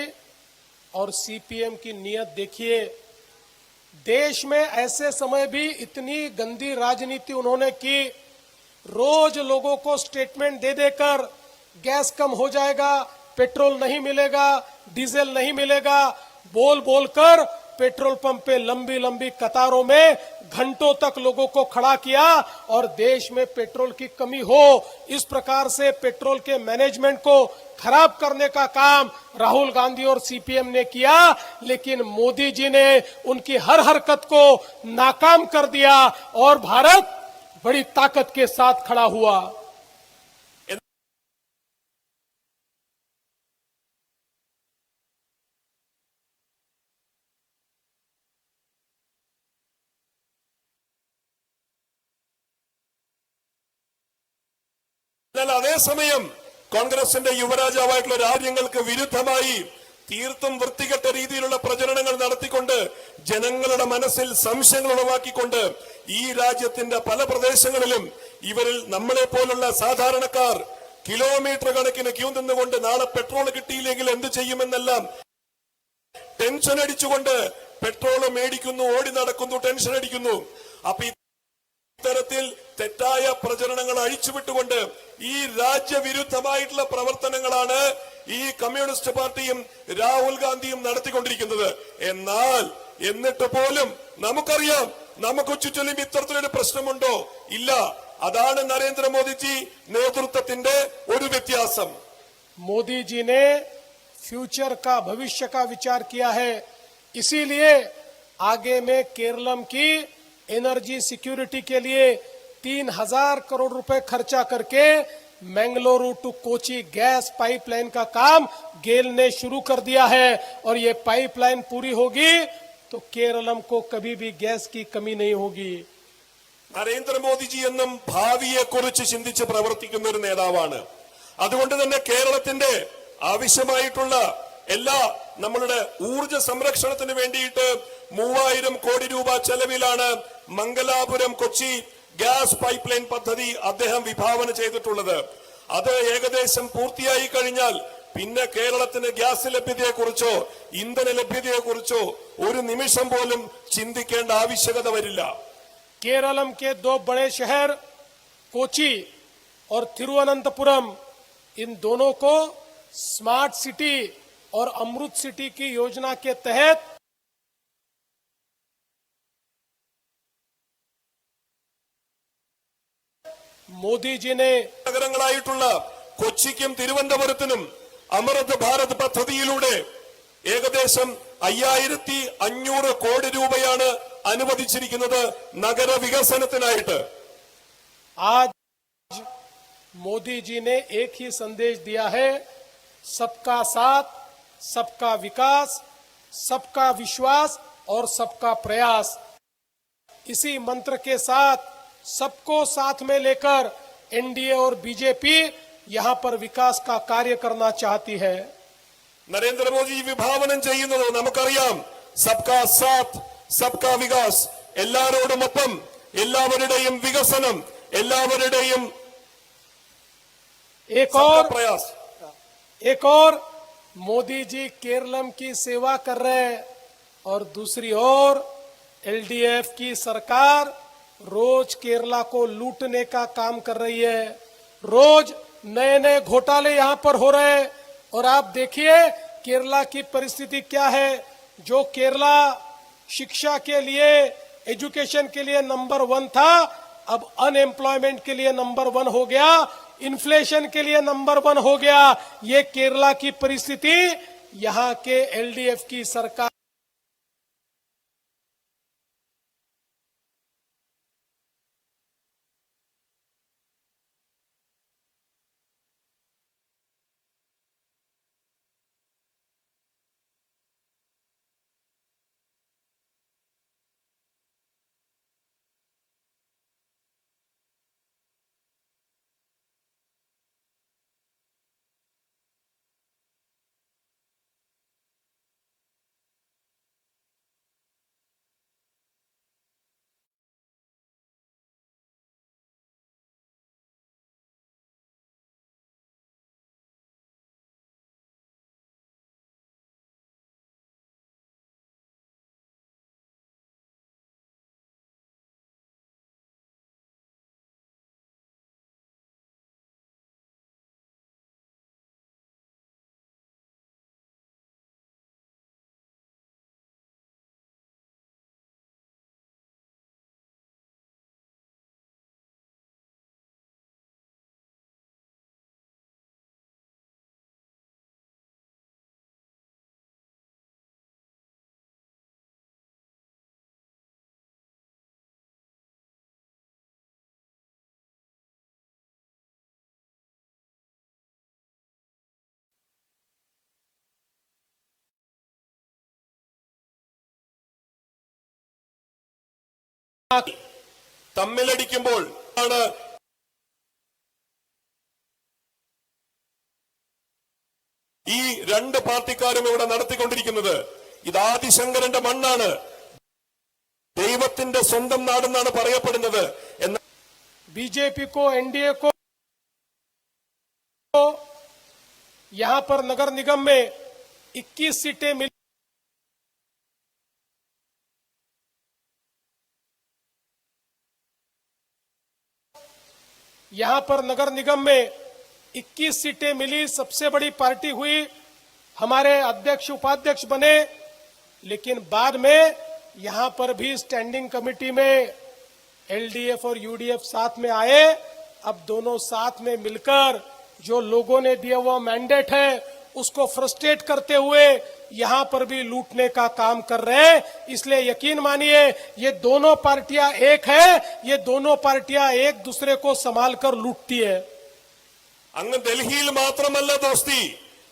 और सीपीएम की नीयत देखिए, देश में ऐसे समय भी इतनी गंदी राजनीति उन्होंने की। रोज लोगों को स्टेटमेंट दे देकर गैस कम हो जाएगा, पेट्रोल नहीं मिलेगा, डीजल नहीं मिलेगा, बोल बोलकर पेट्रोल पंप पे लंबी लंबी कतारों में घंटों तक लोगों को खड़ा किया और देश में पेट्रोल की कमी हो, इस प्रकार से पेट्रोल के मैनेजमेंट को खराब करने का काम राहुल गांधी और सीपीएम ने किया। लेकिन मोदी जी ने उनकी हर हरकत को नाकाम कर दिया और भारत बड़ी ताकत के साथ खड़ा हुआ। എന്നാൽ അതേസമയം കോൺഗ്രസിന്റെ യുവരാജാവായിട്ടുള്ള രാജ്യങ്ങൾക്ക് വിരുദ്ധമായി തീർത്തും വൃത്തികെട്ട രീതിയിലുള്ള പ്രചരണങ്ങൾ നടത്തിക്കൊണ്ട് ജനങ്ങളുടെ മനസ്സിൽ സംശയങ്ങൾ ഉളവാക്കിക്കൊണ്ട് ഈ രാജ്യത്തിന്റെ പല പ്രദേശങ്ങളിലും ഇവരിൽ നമ്മളെ പോലുള്ള സാധാരണക്കാർ കിലോമീറ്റർ കണക്കിന് ക്യൂ നിന്നുകൊണ്ട് നാളെ പെട്രോൾ കിട്ടിയില്ലെങ്കിൽ എന്ത് ചെയ്യുമെന്നെല്ലാം ടെൻഷൻ അടിച്ചുകൊണ്ട് പെട്രോൾ മേടിക്കുന്നു, ഓടി നടക്കുന്നു, ടെൻഷൻ അടിക്കുന്നു. അപ്പൊ ഇത്തരത്തിൽ തെറ്റായ പ്രചരണങ്ങൾ അഴിച്ചുവിട്ടുകൊണ്ട് ഈ രാജ്യവിരുദ്ധമായിട്ടുള്ള പ്രവർത്തനങ്ങളാണ് ഈ കമ്മ്യൂണിസ്റ്റ് പാർട്ടിയും രാഹുൽ ഗാന്ധിയും നടത്തിക്കൊണ്ടിരിക്കുന്നത്. എന്നാൽ എന്നിട്ട് പോലും നമുക്കറിയാം, നമുക്ക് ചുറ്റിലും ഇത്തരത്തിലൊരു പ്രശ്നമുണ്ടോ? ഇല്ല. അതാണ് നരേന്ദ്രമോദിജി നേതൃത്വത്തിന്റെ ഒരു വ്യത്യാസം. मोदी जी ने फ्यूचर का, भविष्य का विचार किया है। इसीलिए आगे में केरलम की एनर्जी सिक्योरिटी के लिए 3000 करोड़ रुपए खर्चा करके मैंगलोरू टू कोची गैस पाइपलाइन का काम गेल ने शुरू कर दिया है और ये पाइपलाइन पूरी होगी तो केरलम को कभी भी गैस की कमी नहीं होगी। നരേന്ദ്രമോദിജി എന്നും ഭാവിയെക്കുറിച്ച് ചിന്തിച്ച് പ്രവർത്തിക്കുന്ന ഒരു നേതാവാണ്. അതുകൊണ്ട് തന്നെ കേരളത്തിന്റെ ആവശ്യമായിട്ടുള്ള എല്ലാ നമ്മളുടെ ഊർജ സംരക്ഷണത്തിന് വേണ്ടിയിട്ട് 3000 കോടി രൂപ ചെലവിലാണ് Mangalapuram Kochi gas pipeline പദ്ധതി അദ്ദേഹം വിഭാവന ചെയ്തിട്ടുള്ളത്. അത് ഏകദേശം പൂർത്തിയായി കഴിഞ്ഞാൽ പിന്നെ കേരളത്തിന് ഗ്യാസ് ലഭ്യതയെക്കുറിച്ചോ ഇന്ധന ലഭ്യതയെക്കുറിച്ചോ ഒരു നിമിഷം പോലും ചിന്തിക്കേണ്ട ആവശ്യകത വരില്ല. केरलम के 2 बड़े शहर कोची और तिरुवनंतपुरम, इन दोनों को स्मार्ट सिटी और अमृत सिटी की योजना के तहत मोदी जी ने നഗരങ്ങളായിട്ടുള്ള കൊച്ചിക്കും തിരുവനന്തപുരത്തിനും അമൃത് ഭാരത് പദ്ധതിയിലൂടെ ഏകദേശം 5500 കോടി രൂപയാണ് അനുവദിച്ചിരിക്കുന്നത് നഗരവികസനത്തിനായിട്ട്. आज मोदी जी ने एक ही संदेश दिया है, सबका साथ, सबका विकास, सबका विश्वास और सबका प्रयास। इसी मंत्र के साथ सबको साथ में लेकर एनडीए और बीजेपी यहां पर विकास का कार्य करना चाहती है. നരേന്ദ്രമോദി വിഭാവനം ചെയ്യുന്നത് നമുക്കറിയാം. സബ്കാ സാത്ത് സബ്കാ വികാസ്, എല്ലാവരോടുമൊപ്പം എല്ലാവരുടെയും വികസനം, എല്ലാവരുടെയും प्रयास. एक और मोदी जी केरलम की सेवा कर रहे हैं और दूसरी ओर एलडीएफ की सरकार रोज केरला को लूटने का काम कर रही है. रोज नए नए घोटाले यहां पर हो रहे हैं और आप देखिए केरला की परिस्थिति क्या है. जो केरला शिक्षा के लिए, एजुकेशन के लिए नंबर 1 था, अब अनएम्प्लॉयमेंट के लिए नंबर 1 हो गया, इन्फ्लेशन के लिए नंबर 1 हो गया. ये केरला की परिस्थिति यहां के एलडीएफ की सरकार തമ്മിലടിക്കുമ്പോൾ ആണ് ഈ രണ്ട് പാർട്ടിക്കാരും ഇവിടെ നടത്തിക്കൊണ്ടിരിക്കുന്നത്. ഇത് ആദിശങ്കരന്റെ മണ്ണാണ്, ദൈവത്തിന്റെ സ്വന്തം നാടെന്നാണ് പറയപ്പെടുന്നത്. എന്നാൽ बीजेपी को, एनडीए को यहां पर नगर निगम में 21 सीटें मिली. यहां पर नगर निगम में 21 सीटें मिली, सबसे बड़ी पार्टी हुई, हमारे अध्यक्ष उपाध्यक्ष बने. लेकिन बाद में यहां पर भी स्टैंडिंग कमेटी में एलडीएफ और यूडीएफ साथ में आए. अब दोनों साथ में मिलकर जो लोगों ने दिया हुआ मैंडेट है उसको फ्रस्ट्रेट करते हुए यहां पर भी लूटने का काम कर रहे हैं. इसलिए यकीन मानिए ये दोनों पार्टियां एक है, ये दोनों पार्टियां एक दूसरे को संभाल कर लूटती है. അങ്ങ് ഡൽഹിയിൽ മാത്രമല്ല ദോസ്തി,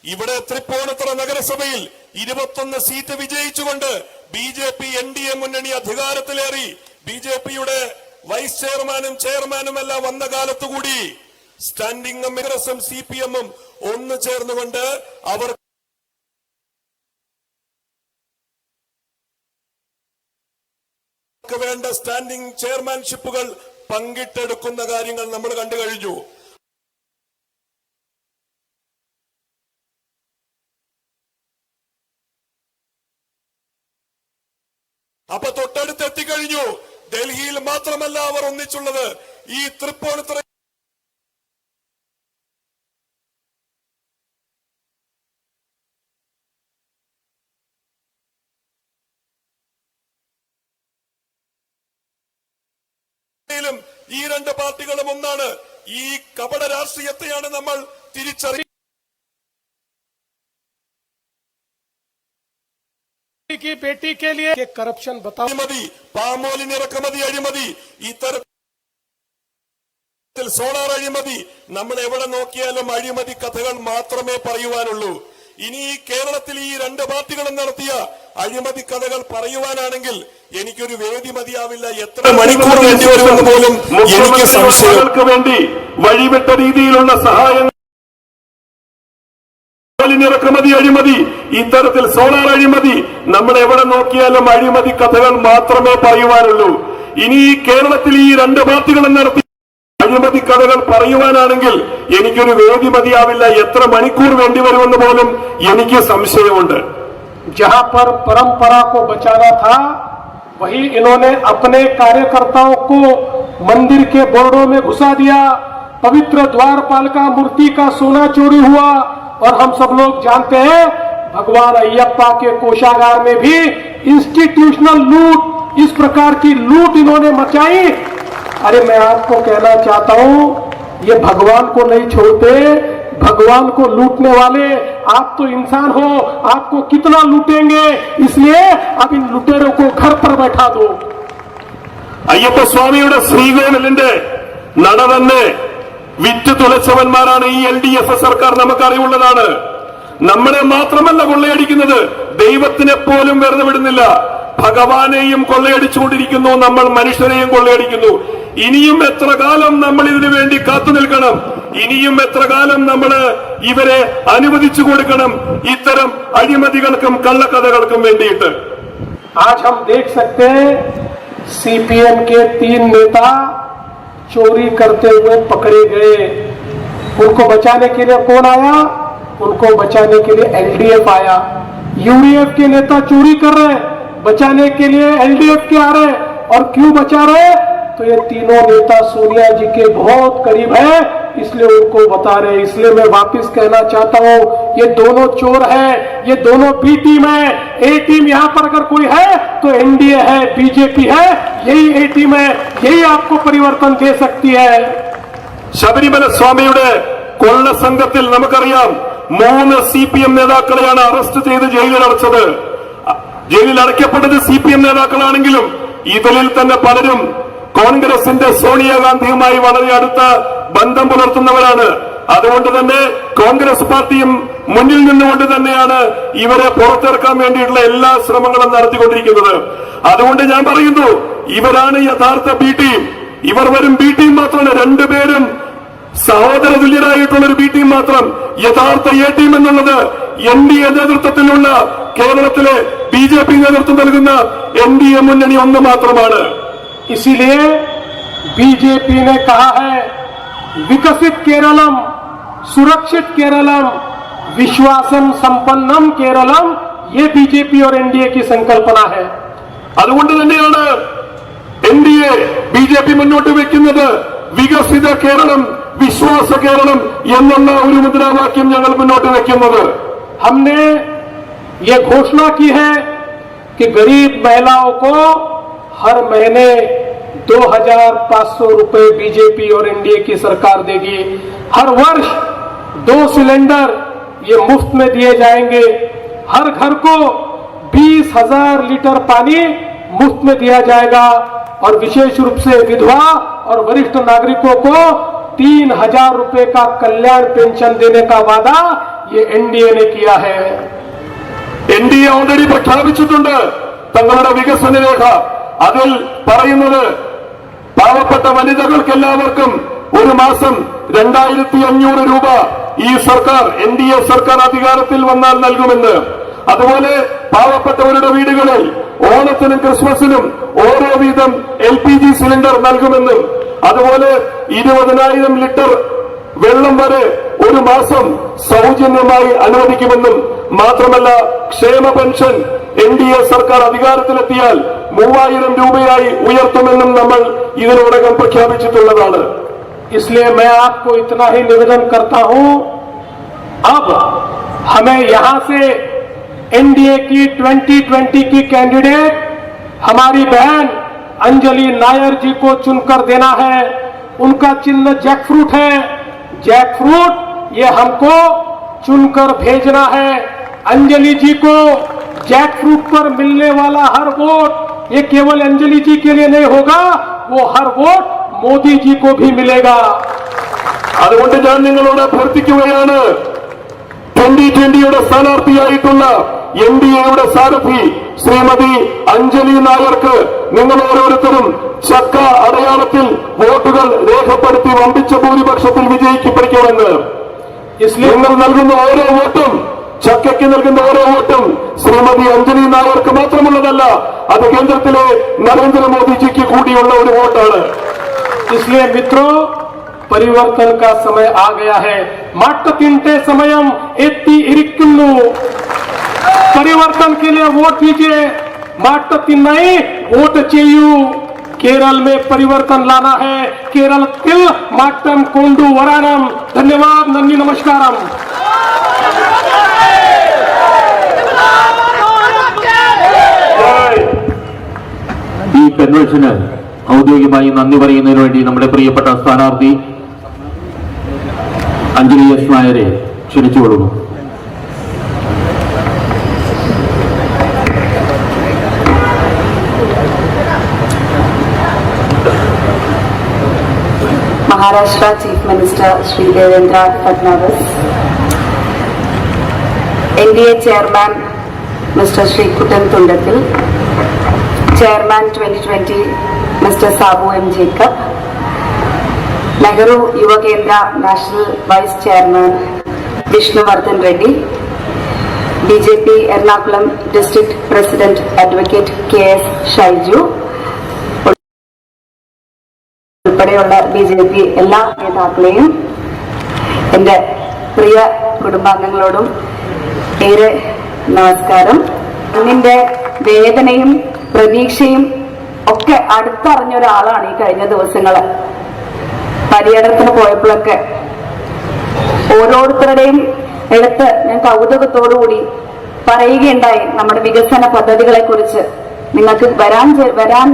ഇവിടെ തൃപ്പൂണിത്തുറ നഗരസഭയിൽ 21 സീറ്റ് വിജയിച്ചുകൊണ്ട് ബിജെപി എൻഡിഎ മുന്നണി അധികാരത്തിലേറി. ബിജെപിയുടെ വൈസ് ചെയർമാനും ചെയർമാനും എല്ലാം വന്ന കാലത്തുകൂടി സ്റ്റാൻഡിംഗ് കമ്മിറ്റിയും സിപിഎമ്മും ഒന്ന് ചേർന്നുകൊണ്ട് അവർ വേണ്ട സ്റ്റാൻഡിംഗ് ചെയർമാൻഷിപ്പുകൾ പങ്കിട്ടെടുക്കുന്ന കാര്യങ്ങൾ നമ്മൾ കണ്ടു കഴിഞ്ഞു. അപ്പൊ തൊട്ടടുത്ത് എത്തിക്കഴിഞ്ഞു. ഡൽഹിയിൽ മാത്രമല്ല അവർ ഒന്നിച്ചുള്ളത്, ഈ തൃപ്പൂണിത്തുറ ഈ രണ്ട് പാർട്ടികളും ഒന്നാണ്. ഈ കപട രാഷ്ട്രീയത്തെയാണ് നമ്മൾ തിരിച്ചറിയുന്നത്. की बेटी के लिए कि करप्शन बताओ। അഴിമതി, പാമോലിൻ ഇറക്കുമതി അഴിമതി, ഇത്തരത്തിൽ സോളാർ അഴിമതി, നമ്മൾ എവിടെ നോക്കിയാലും അഴിമതി കഥകൾ മാത്രമേ പറയുവാനുള്ളൂ. ഇനി ഈ കേരളത്തിൽ ഈ രണ്ട് പാർട്ടികളും നടത്തിയ അഴിമതി കഥകൾ പറയുവാനാണെങ്കിൽ എനിക്കൊരു വേദി മതിയാവില്ല. എത്ര മണിക്കൂർ വേണ്ടി വരുമെന്ന് പോലും എനിക്ക് സംശയങ്ങൾക്ക് വേണ്ടി വഴിവിട്ട രീതിയിലുള്ള സഹായങ്ങൾ, ഇറക്കുമതി അഴിമതി, ഇത്തരത്തിൽ സോളാർ അഴിമതി, നമ്മൾ എവിടെ നോക്കിയാലും അഴിമതി കഥകൾ മാത്രമേ പറയുവാനുള്ളൂ. ഇനി ഈ കേരളത്തിൽ ഈ രണ്ട് പാർട്ടികളും നടത്തി അഴിമതി കഥകൾ പറയുവാനാണെങ്കിൽ എനിക്കൊരു വേദി മതിയാവില്ല. എത്ര മണിക്കൂർ വേണ്ടി വരുമെന്ന് പോലും എനിക്ക് സംശയമുണ്ട്. जहां पर परंपरा को बचाना था वही इन्होंने अपने कार्यकर्ताओं को मंदिर के बोर्डों में घुसा दिया। पवित्र द्वारपाल का मूर्ति का सोना चोरी हुआ और हम सब लोग जानते हैं भगवान अय्यप्पा के कोषागार में भी इंस्टीट्यूशनल लूट, इस प्रकार की लूट इन्होंने मचाई। अरे मैं आपको कहना चाहता हूं ये भगवान को नहीं छोड़ते, भगवान को लूटने वाले आप तो इंसान हो, आपको कितना लूटेंगे, इसलिए अब इन लुटेरों को घर पर बैठा दो। അയ്യപ്പ സ്വാമിയുടെ ശ്രീകോവിലിന്റെ നട തന്നെ വിറ്റ് തുലച്ചവന്മാരാണ് ഈ LDF സർക്കാർ, നമുക്കറിവുള്ളതാണ്. നമ്മളെ മാത്രമല്ല കൊള്ളയടിക്കുന്നത്, ദൈവത്തിനെ പോലും വെറുതെ വിടുന്നില്ല. ഭഗവാനെയും കൊള്ളയടിച്ചുകൊണ്ടിരിക്കുന്നു, നമ്മൾ മനുഷ്യരെയും കൊള്ളയടിക്കുന്നു. ഇനിയും എത്ര കാലം നമ്മൾ ഇതിനു വേണ്ടി കാത്തു നിൽക്കണം? ഇനിയും എത്ര കാലം നമ്മൾ ഇവരെ അനുവദിച്ചു കൊടുക്കണം ഇത്തരം അഴിമതികൾക്കും കള്ളക്കഥകൾക്കും വേണ്ടിയിട്ട്? आज हम देख सकते हैं CPM के 3 नेता चोरी करते हुए पकड़े गए। उनको बचाने के लिए कौन आया? उनको बचाने के लिए LDF आया। UDF के नेता चोरी कर रहे, बचाने के लिए LDF के आ रहे। और क्यों बचा रहे? तो ये तीनों नेता सोनिया जी के बहुत करीब है, इसलिए उनको बता रहे। इसलिए मैं वापस कहना चाहता हूं ये दोनों चोर हैं, ये दोनों बी टीम है। ए टीम यहां पर अगर कोई है तो NDA है, बीजेपी है, यही ए टीम है, यही आपको परिवर्तन दे सकती है। ശബരിമല സ്വാമിയുടെ കൊള്ള സംഘത്തിൽ നമുക്കറിയാം 3 CPM നേതാക്കളെയാണ് അറസ്റ്റ് ചെയ്ത് ജയിലിൽ അടച്ചത്. ജയിലിൽ അടയ്ക്കപ്പെട്ടത് CPM നേതാക്കളാണെങ്കിലും ഇതിൽ തന്നെ പലരും കോൺഗ്രസിന്റെ സോണിയാഗാന്ധിയുമായി വളരെ അടുത്ത ബന്ധം പുലർത്തുന്നവരാണ്. അതുകൊണ്ട് തന്നെ കോൺഗ്രസ് പാർട്ടിയും മുന്നിൽ നിന്നുകൊണ്ട് തന്നെയാണ് ഇവരെ പുറത്തിറക്കാൻ വേണ്ടിയിട്ടുള്ള എല്ലാ ശ്രമങ്ങളും നടത്തിക്കൊണ്ടിരിക്കുന്നത്. അതുകൊണ്ട് ഞാൻ പറയുന്നു, ഇവരാണ് യഥാർത്ഥ ബി ടീം. ഇവർ വരും ബി ടീം മാത്രമാണ്, രണ്ടുപേരും സഹോദര തുല്യരായിട്ടുള്ള ഒരു ബി ടീം മാത്രം. യഥാർത്ഥ എ ടീം എന്നുള്ളത് NDA നേതൃത്വത്തിലുള്ള കേരളത്തിലെ BJP നേതൃത്വം നൽകുന്ന NDA മുന്നണി ഒന്ന് മാത്രമാണ്. इसीलिए बीजेपी ने कहा है विकसित केरलम, सुरक्षित केरलम, विश्वासम संपन्नम केरलम, ये बीजेपी और NDA की संकल्पना है। അതുകൊണ്ട് തന്നെയാണ് NDA BJP മുന്നോട്ട് വെക്കുന്നത് വികസിത കേരളം, വിശ്വാസ കേരളം എന്നുള്ള ഒരു മുദ്രാവാക്യം ഞങ്ങൾ മുന്നോട്ട് വെക്കുന്നത്. हमने ये घोषणा की है कि गरीब महिलाओं को हर महीने 2500 रुपए बीजेपी और NDA की सरकार देगी। हर वर्ष 2 सिलेंडर ये मुफ्त में दिए जाएंगे। हर घर को 20,000 लीटर पानी मुफ्त में दिया जाएगा। और विशेष रूप से विधवा और वरिष्ठ नागरिकों को 3,000 रुपए का कल्याण पेंशन देने का वादा ये NDA ने किया है। NDA ഓൾറെഡി പ്രഖ്യാപിച്ചിട്ടുണ്ട് തങ്ങളുടെ വികസന രേഖ. അതിൽ പറയുന്നത് പാവപ്പെട്ട വനിതകൾക്ക് എല്ലാവർക്കും ഒരു മാസം 2,500 രൂപ ഈ സർക്കാർ NDA സർക്കാർ അധികാരത്തിൽ വന്നാൽ നൽകുമെന്ന്. അതുപോലെ പാവപ്പെട്ടവരുടെ വീടുകളിൽ ഓണത്തിനും ക്രിസ്മസിനും ഓരോ വീതം LPG സിലിണ്ടർ നൽകുമെന്നും അതുപോലെ 20,000 ലിറ്റർ വെള്ളം വരെ ഒരു മാസം സൗജന്യമായി അനുവദിക്കുമെന്നും മാത്രമല്ല ക്ഷേമ പെൻഷൻ NDA സർക്കാർ അധികാരത്തിലെത്തിയാൽ 3,000 രൂപയായി ഉയർത്തുമെന്നും നമ്മൾ ഇതിനോടകം പ്രഖ്യാപിച്ചിട്ടുള്ളതാണ്. इसलिए मैं आपको इतना ही निवेदन करता हूं, अब हमें यहां से NDA की 2020 की कैंडिडेट हमारी बहन अंजलि नायर जी को चुनकर देना है। उनका चिन्ह जैकफ्रूट है। जैकफ्रूट ये हमको चुनकर भेजना है। अंजलि जी को जैक फ्रूट पर मिलने वाला हर वोट ये केवल अंजलि जी के लिए नहीं होगा, वो हर वोट मोदी जी को भी मिलेगा। അതുകൊണ്ട് ഞാൻ നിങ്ങളോട് അഭ്യർത്ഥിക്കുകയാണ്, 2020 സ്ഥാനാർത്ഥിയായിട്ടുള്ള NDAയുടെ സാരഥി ശ്രീമതി അഞ്ജലി നായർക്ക് നിങ്ങൾ ഓരോരുത്തരും ചക്ക അടയാളത്തിൽ വോട്ടുകൾ രേഖപ്പെടുത്തി വമ്പിച്ച ഭൂരിപക്ഷത്തിൽ വിജയിക്കപ്പെടുമെന്ന്. നിങ്ങൾ നൽകുന്ന ഓരോ വോട്ടും, ചക്കയ്ക്ക് നൽകുന്ന ഓരോ വോട്ടും ശ്രീമതി അഞ്ജലി നായർക്ക് മാത്രമുള്ളതല്ല, അത് കേന്ദ്രത്തിലെ നരേന്ദ്രമോദിജിക്ക് കൂടിയുള്ള ഒരു വോട്ടാണ്. इसलिए मित्रों, परिवर्तन का समय आ गया है. माट्टतिंटे समयम एत्ती इरिक्कुल्लु. परिवर्तन के लिए वोट दीजिए. माट्टतिन्नाई वोट चेयू. केरल में परिवर्तन लाना है. केरल तिल माट्टम कोंडू वरानम. धन्यवाद. नन्नी नमस्कारम. ഈ കൺവെൻഷന് ഔദ്യോഗികമായി നന്ദി പറയുന്നതിന് വേണ്ടി നമ്മുടെ പ്രിയപ്പെട്ട സ്ഥാനാർത്ഥി അഞ്ജലി എസ് നായരെ ക്ഷണിച്ചുകൊള്ളുന്നു. Maharashtra Chief Minister Shri Devendra Fadnavis, NDA Chairman Mr. Shri Kutan Tundathil, Chairman 2020 Mr. Sabu M. Jacob, Nehru Yuva Kendra National Vice Chairman Vishnuvardhan Reddy, BJP Ernakulam District President Advocate K.S. Shaiju, ഉൾപ്പെടെയുള്ള BJP എല്ലാ നേതാക്കളെയും എൻ്റെ പ്രിയ കുടുംബാംഗങ്ങളോടും ഏറെ നമസ്കാരം. അന്നിൻ്റെ വേദനയും പ്രതീക്ഷയും ഒക്കെ അടുത്തറിഞ്ഞ ഒരാളാണ് ഈ കഴിഞ്ഞ ദിവസങ്ങള്. പര്യടനത്തിന് പോയപ്പോഴൊക്കെ ഓരോരുത്തരുടെയും എടുത്ത് ഞാൻ കൗതുകത്തോടുകൂടി പറയുകയുണ്ടായി നമ്മുടെ വികസന പദ്ധതികളെ കുറിച്ച്. നിങ്ങൾക്ക് വരാൻ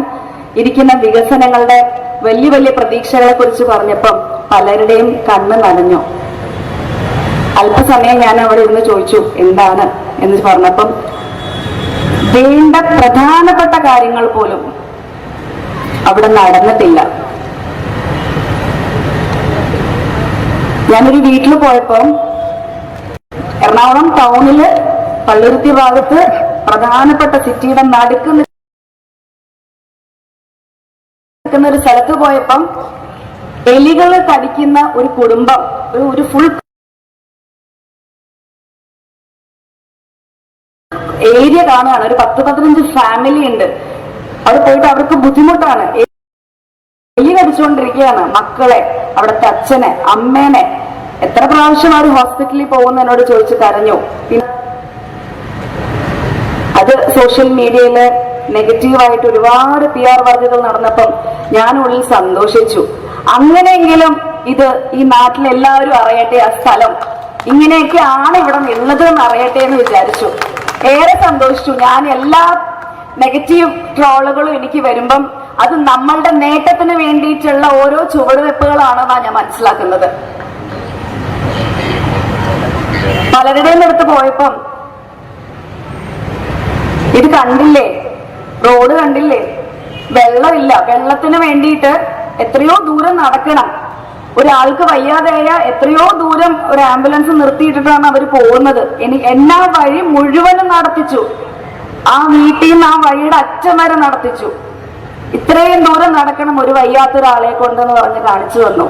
ഇരിക്കുന്ന വികസനങ്ങളുടെ വലിയ വലിയ പ്രതീക്ഷകളെ കുറിച്ച് പറഞ്ഞപ്പം പലരുടെയും കണ്ണ് നനഞ്ഞു. അല്പസമയം ഞാൻ അവിടെ ഇരുന്ന് ചോദിച്ചു എന്താണ് എന്ന് പറഞ്ഞപ്പം വേണ്ട പ്രധാനപ്പെട്ട കാര്യങ്ങൾ പോലും അവിടെ നടന്നിട്ടില്ല. ഞാനൊരു വീട്ടിൽ പോയപ്പോ എറണാകുളം ടൗണില് പള്ളുരുത്തി ഭാഗത്ത് പ്രധാനപ്പെട്ട സിറ്റിയുടെ നടുക്ക് നിൽക്കുന്ന ഒരു സ്ഥലത്ത് പോയപ്പം എലികൾ കടിക്കുന്ന ഒരു കുടുംബം, ഒരു ഫുൾ ഏരിയ കാണുകയാണ്. ഒരു 10-15 ഫാമിലി ഉണ്ട്. അവിടെ പോയിട്ട് അവർക്ക് ബുദ്ധിമുട്ടാണ്. എലി കടിച്ചുകൊണ്ടിരിക്കുകയാണ് മക്കളെ, അവിടുത്തെ അച്ഛനെ, അമ്മേനെ. എത്ര പ്രാവശ്യം അവർ ഹോസ്പിറ്റലിൽ പോകുന്ന എന്നോട് ചോദിച്ച് കരഞ്ഞു. പിന്നെ അത് സോഷ്യൽ മീഡിയയില് നെഗറ്റീവായിട്ട് ഒരുപാട് PR വർക്കുകൾ നടന്നപ്പം ഞാൻ ഉള്ളിൽ സന്തോഷിച്ചു. അങ്ങനെയെങ്കിലും ഇത് ഈ നാട്ടിലെല്ലാവരും അറിയട്ടെ, ആ സ്ഥലം ഇങ്ങനെയൊക്കെയാണ് ഇവിടെ ഉള്ളത് എന്ന് അറിയട്ടെ എന്ന് വിചാരിച്ചു. ഏറെ സന്തോഷിച്ചു. ഞാൻ എല്ലാ നെഗറ്റീവ് ട്രോളുകളും എനിക്ക് വരുമ്പം അത് നമ്മളുടെ നേട്ടത്തിന് വേണ്ടിയിട്ടുള്ള ഓരോ ചുവടുവെപ്പുകളാണെന്നാണ് ഞാൻ മനസ്സിലാക്കുന്നത്. പലരുടെയും അടുത്ത് പോയപ്പം ഇത് കണ്ടില്ലേ, റോഡ് കണ്ടില്ലേ, വെള്ളമില്ല, വെള്ളത്തിന് വേണ്ടിയിട്ട് എത്രയോ ദൂരം നടക്കണം. ഒരാൾക്ക് വയ്യാതെയായ എത്രയോ ദൂരം ഒരു ആംബുലൻസ് നിർത്തിയിട്ടിട്ടാണ് അവർ പോകുന്നത്. എന്നാ വഴി മുഴുവനും നടത്തിച്ചു. ആ വീട്ടിൽ നിന്ന് ആ വഴിയുടെ അറ്റം വരെ നടത്തിച്ചു. ഇത്രയും ദൂരം നടക്കണം ഒരു വയ്യാത്തൊരാളെ കൊണ്ടെന്ന് പറഞ്ഞ് കാണിച്ചു തന്നു.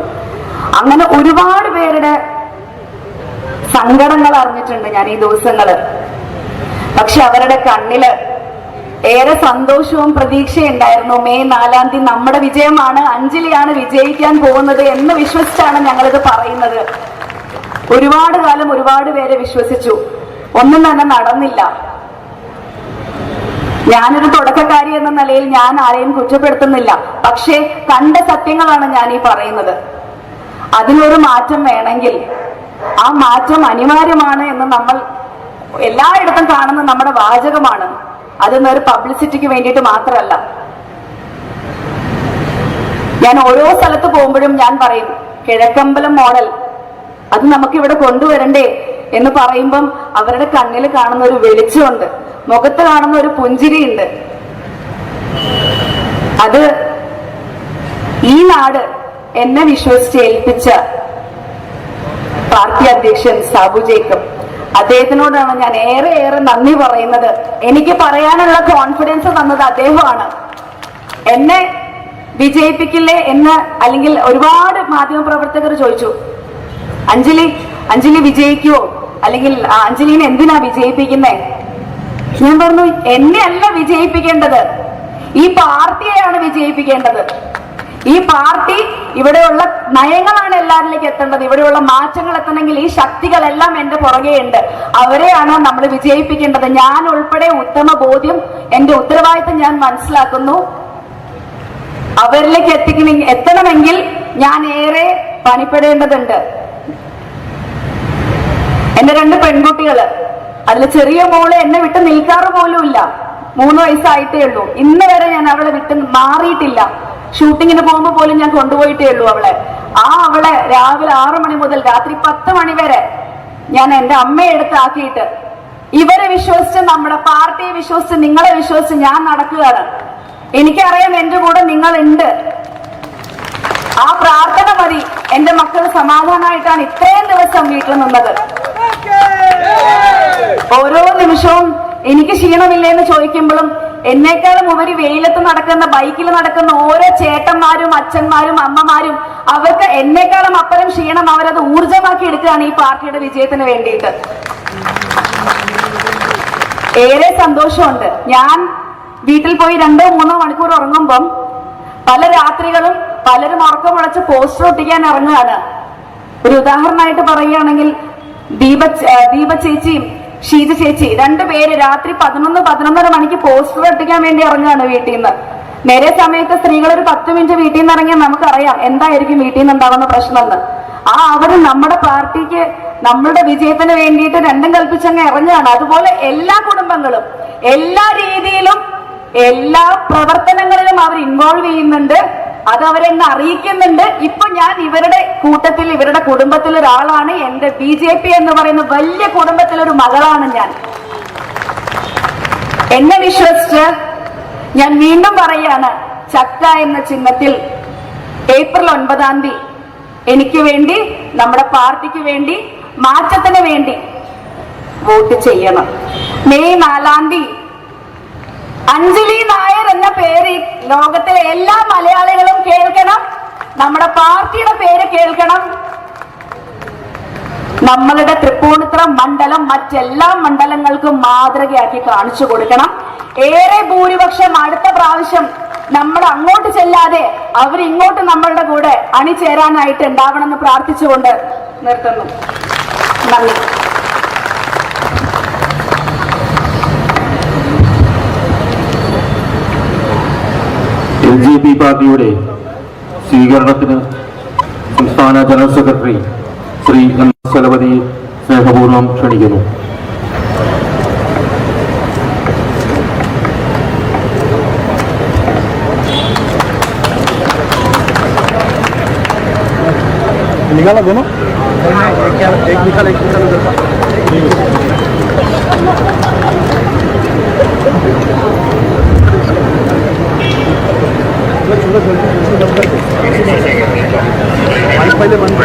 അങ്ങനെ ഒരുപാട് പേരുടെ സങ്കടങ്ങൾ അറിഞ്ഞിട്ടുണ്ട് ഞാൻ ഈ ദിവസങ്ങള്. പക്ഷെ അവരുടെ കണ്ണില് ഏറെ സന്തോഷവും പ്രതീക്ഷയുണ്ടായിരുന്നു. മെയ് 4-ാം തീയതി നമ്മുടെ വിജയമാണ്, അഞ്ജലിയാണ് വിജയിക്കാൻ പോകുന്നത് എന്ന് വിശ്വസിച്ചാണ് ഞങ്ങളിത് പറയുന്നത്. ഒരുപാട് കാലം ഒരുപാട് പേരെ വിശ്വസിച്ചു, ഒന്നും തന്നെ നടന്നില്ല. ഞാനൊരു തുടക്കക്കാരി എന്ന നിലയിൽ ഞാൻ ആരെയും കുറ്റപ്പെടുത്തുന്നില്ല. പക്ഷേ കണ്ട സത്യങ്ങളാണ് ഞാൻ ഈ പറയുന്നത്. അതിനൊരു മാറ്റം വേണമെങ്കിൽ ആ മാറ്റം അനിവാര്യമാണ് എന്ന് നമ്മൾ എല്ലായിടത്തും കാണുന്ന നമ്മുടെ വാചകമാണ്. അതൊന്നൊരു പബ്ലിസിറ്റിക്ക് വേണ്ടിയിട്ട് മാത്രമല്ല. ഞാൻ ഓരോ സ്ഥലത്ത് പോകുമ്പോഴും ഞാൻ പറയും കിഴക്കമ്പലം മോഡൽ അത് നമുക്ക് ഇവിടെ കൊണ്ടുവരണ്ടേ എന്ന് പറയുമ്പം അവരുടെ കണ്ണിൽ കാണുന്ന ഒരു വെളിച്ചമുണ്ട്. മുഖത്ത് കാണുന്ന ഒരു പുഞ്ചിരിയുണ്ട്. അത് ഈ നാട് എന്നെ വിശ്വസിച്ച് ഏൽപ്പിച്ച പാർട്ടി അധ്യക്ഷൻ സാബു ജേക്കബ്, അദ്ദേഹത്തിനോടാണ് ഞാൻ ഏറെ നന്ദി പറയുന്നത്. എനിക്ക് പറയാനുള്ള കോൺഫിഡൻസ് തന്നത് അദ്ദേഹമാണ്. എന്നെ വിജയിപ്പിക്കില്ലേ എന്ന്, അല്ലെങ്കിൽ ഒരുപാട് മാധ്യമപ്രവർത്തകർ ചോദിച്ചു, അഞ്ജലി വിജയിക്കുവോ, അല്ലെങ്കിൽ അഞ്ജലിനെ എന്തിനാ വിജയിപ്പിക്കുന്നേ? ഞാൻ പറഞ്ഞു, എന്നെ അല്ല വിജയിപ്പിക്കേണ്ടത്, ഈ പാർട്ടിയെയാണ് വിജയിപ്പിക്കേണ്ടത്. ഈ പാർട്ടി, ഇവിടെയുള്ള നയങ്ങളാണ് എല്ലാവരിലേക്ക് എത്തേണ്ടത്. ഇവിടെയുള്ള മാറ്റങ്ങൾ എത്തണമെങ്കിൽ ഈ ശക്തികളെല്ലാം എന്റെ പുറകെയുണ്ട്. അവരെയാണ് നമ്മൾ വിജയിപ്പിക്കേണ്ടത്. ഞാൻ ഉൾപ്പെടെ ഉത്തമ ബോധ്യം, എന്റെ ഉത്തരവാദിത്തം ഞാൻ മനസ്സിലാക്കുന്നു. അവരിലേക്ക് എത്തണമെങ്കിൽ ഞാൻ ഏറെ പണിപ്പെടേണ്ടതുണ്ട്. എന്റെ 2 പെൺകുട്ടികള്, അതിൽ ചെറിയ മോള് എന്നെ വിട്ട് നിൽക്കാറ് പോലുമില്ല. 3 വയസ്സായിട്ടേ ഉള്ളൂ. ഇന്ന് വരെ ഞാൻ അവളെ വിട്ട് മാറിയിട്ടില്ല. ഷൂട്ടിങ്ങിന് പോകുമ്പോൾ പോലും ഞാൻ കൊണ്ടുപോയിട്ടേ ഉള്ളൂ അവളെ. അവളെ രാവിലെ 6 മണി മുതൽ രാത്രി 10 മണി വരെ ഞാൻ എന്റെ അമ്മയെ എടുത്താക്കിയിട്ട്, ഇവരെ വിശ്വസിച്ച്, നമ്മുടെ പാർട്ടിയെ വിശ്വസിച്ച്, നിങ്ങളെ വിശ്വസിച്ച് ഞാൻ നടക്കുകയാണ്. എനിക്കറിയാം എന്റെ കൂടെ നിങ്ങളുണ്ട്. ആ പ്രാർത്ഥന മതി. എന്റെ മക്കൾ സമാധാനമായിട്ടാണ് ഇത്രയും ദിവസം വീട്ടിൽ നിന്നത്. ഓരോ നിമിഷവും എനിക്ക് ക്ഷീണമില്ലെന്ന് ചോദിക്കുമ്പോഴും, എന്നേക്കാളും ഉപരി വെയിലത്ത് നടക്കുന്ന, ബൈക്കിൽ നടക്കുന്ന ഓരോ ചേട്ടന്മാരും അച്ഛന്മാരും അമ്മമാരും, അവർക്ക് എന്നേക്കാളും അപ്പുറം ക്ഷീണം അവരത് ഊർജമാക്കി എടുക്കുകയാണ് ഈ പാർട്ടിയുടെ വിജയത്തിന് വേണ്ടിയിട്ട്. ഏറെ സന്തോഷമുണ്ട്. ഞാൻ വീട്ടിൽ പോയി 2-3 മണിക്കൂർ ഉറങ്ങുമ്പം പല രാത്രികളും പലരും ഉറക്കമുളച്ച് പോസ്റ്റർ ഒട്ടിക്കാൻ ഇറങ്ങുകയാണ്. ഒരു ഉദാഹരണമായിട്ട് പറയുകയാണെങ്കിൽ, ദീപ ചേച്ചിയും ഷീജ ചേച്ചി 2 പേര് രാത്രി 11-11:30 മണിക്ക് പോസ്റ്റർ ഒട്ടിക്കാൻ വേണ്ടി ഇറങ്ങുകയാണ് വീട്ടിൽ നിന്ന്. നേരെ സമയത്ത് സ്ത്രീകൾ ഒരു 10 മിനിറ്റ് വീട്ടിൽ നിന്ന് ഇറങ്ങിയാൽ നമുക്കറിയാം എന്തായിരിക്കും വീട്ടിൽ നിന്ന് ഉണ്ടാവുന്ന പ്രശ്നമെന്ന്. അവര് നമ്മുടെ പാർട്ടിക്ക്, നമ്മളുടെ വിജയത്തിന് വേണ്ടിയിട്ട് രണ്ടും കൽപ്പിച്ചങ്ങ് ഇറങ്ങുകയാണ്. അതുപോലെ എല്ലാ കുടുംബങ്ങളും എല്ലാ രീതിയിലും എല്ലാ പ്രവർത്തനങ്ങളിലും അവർ ഇൻവോൾവ് ചെയ്യുന്നുണ്ട്. അത് അവരെന്നെ അറിയിക്കുന്നുണ്ട്. ഇപ്പൊ ഞാൻ ഇവരുടെ കൂട്ടത്തിൽ, ഇവരുടെ കുടുംബത്തിൽ ഒരാളാണ്. എന്റെ BJP എന്ന് പറയുന്ന വലിയ കുടുംബത്തിലൊരു മകളാണ് ഞാൻ. എന്നെ വിശ്വസിച്ച് ഞാൻ വീണ്ടും പറയാണ്, ചക്ക എന്ന ചിഹ്നത്തിൽ ഏപ്രിൽ 9-ാം തീയതി എനിക്ക് വേണ്ടി, നമ്മുടെ പാർട്ടിക്ക് വേണ്ടി, മാറ്റത്തിന് വേണ്ടി വോട്ട് ചെയ്യണം. മെയ് 4-ാം തീയതി അഞ്ജലി നായർ എന്ന പേര് ലോകത്തിലെ എല്ലാ മലയാളികളും കേൾക്കണം. നമ്മുടെ പാർട്ടിയുടെ പേര് കേൾക്കണം. നമ്മളുടെ തൃപ്പൂണിത്തുറ മണ്ഡലം മറ്റെല്ലാ മണ്ഡലങ്ങൾക്കും മാതൃകയാക്കി കാണിച്ചു കൊടുക്കണം. ഏറെ ഭൂരിപക്ഷം അടുത്ത പ്രാവശ്യം നമ്മൾ അങ്ങോട്ട് ചെല്ലാതെ അവരിങ്ങോട്ട് നമ്മളുടെ കൂടെ അണിചേരാനായിട്ട് ഉണ്ടാവണമെന്ന് പ്രാർത്ഥിച്ചുകൊണ്ട് നിർത്തുന്നു. നന്ദി. LJP പാർട്ടിയുടെ സ്വീകരണത്തിന് സംസ്ഥാന ജനറൽ സെക്രട്ടറി ശ്രീ എം ചലപതിയെ സ്നേഹപൂർവ്വം ക്ഷണിക്കുന്നു. निकाला दोनों एक निकाल पहले बंद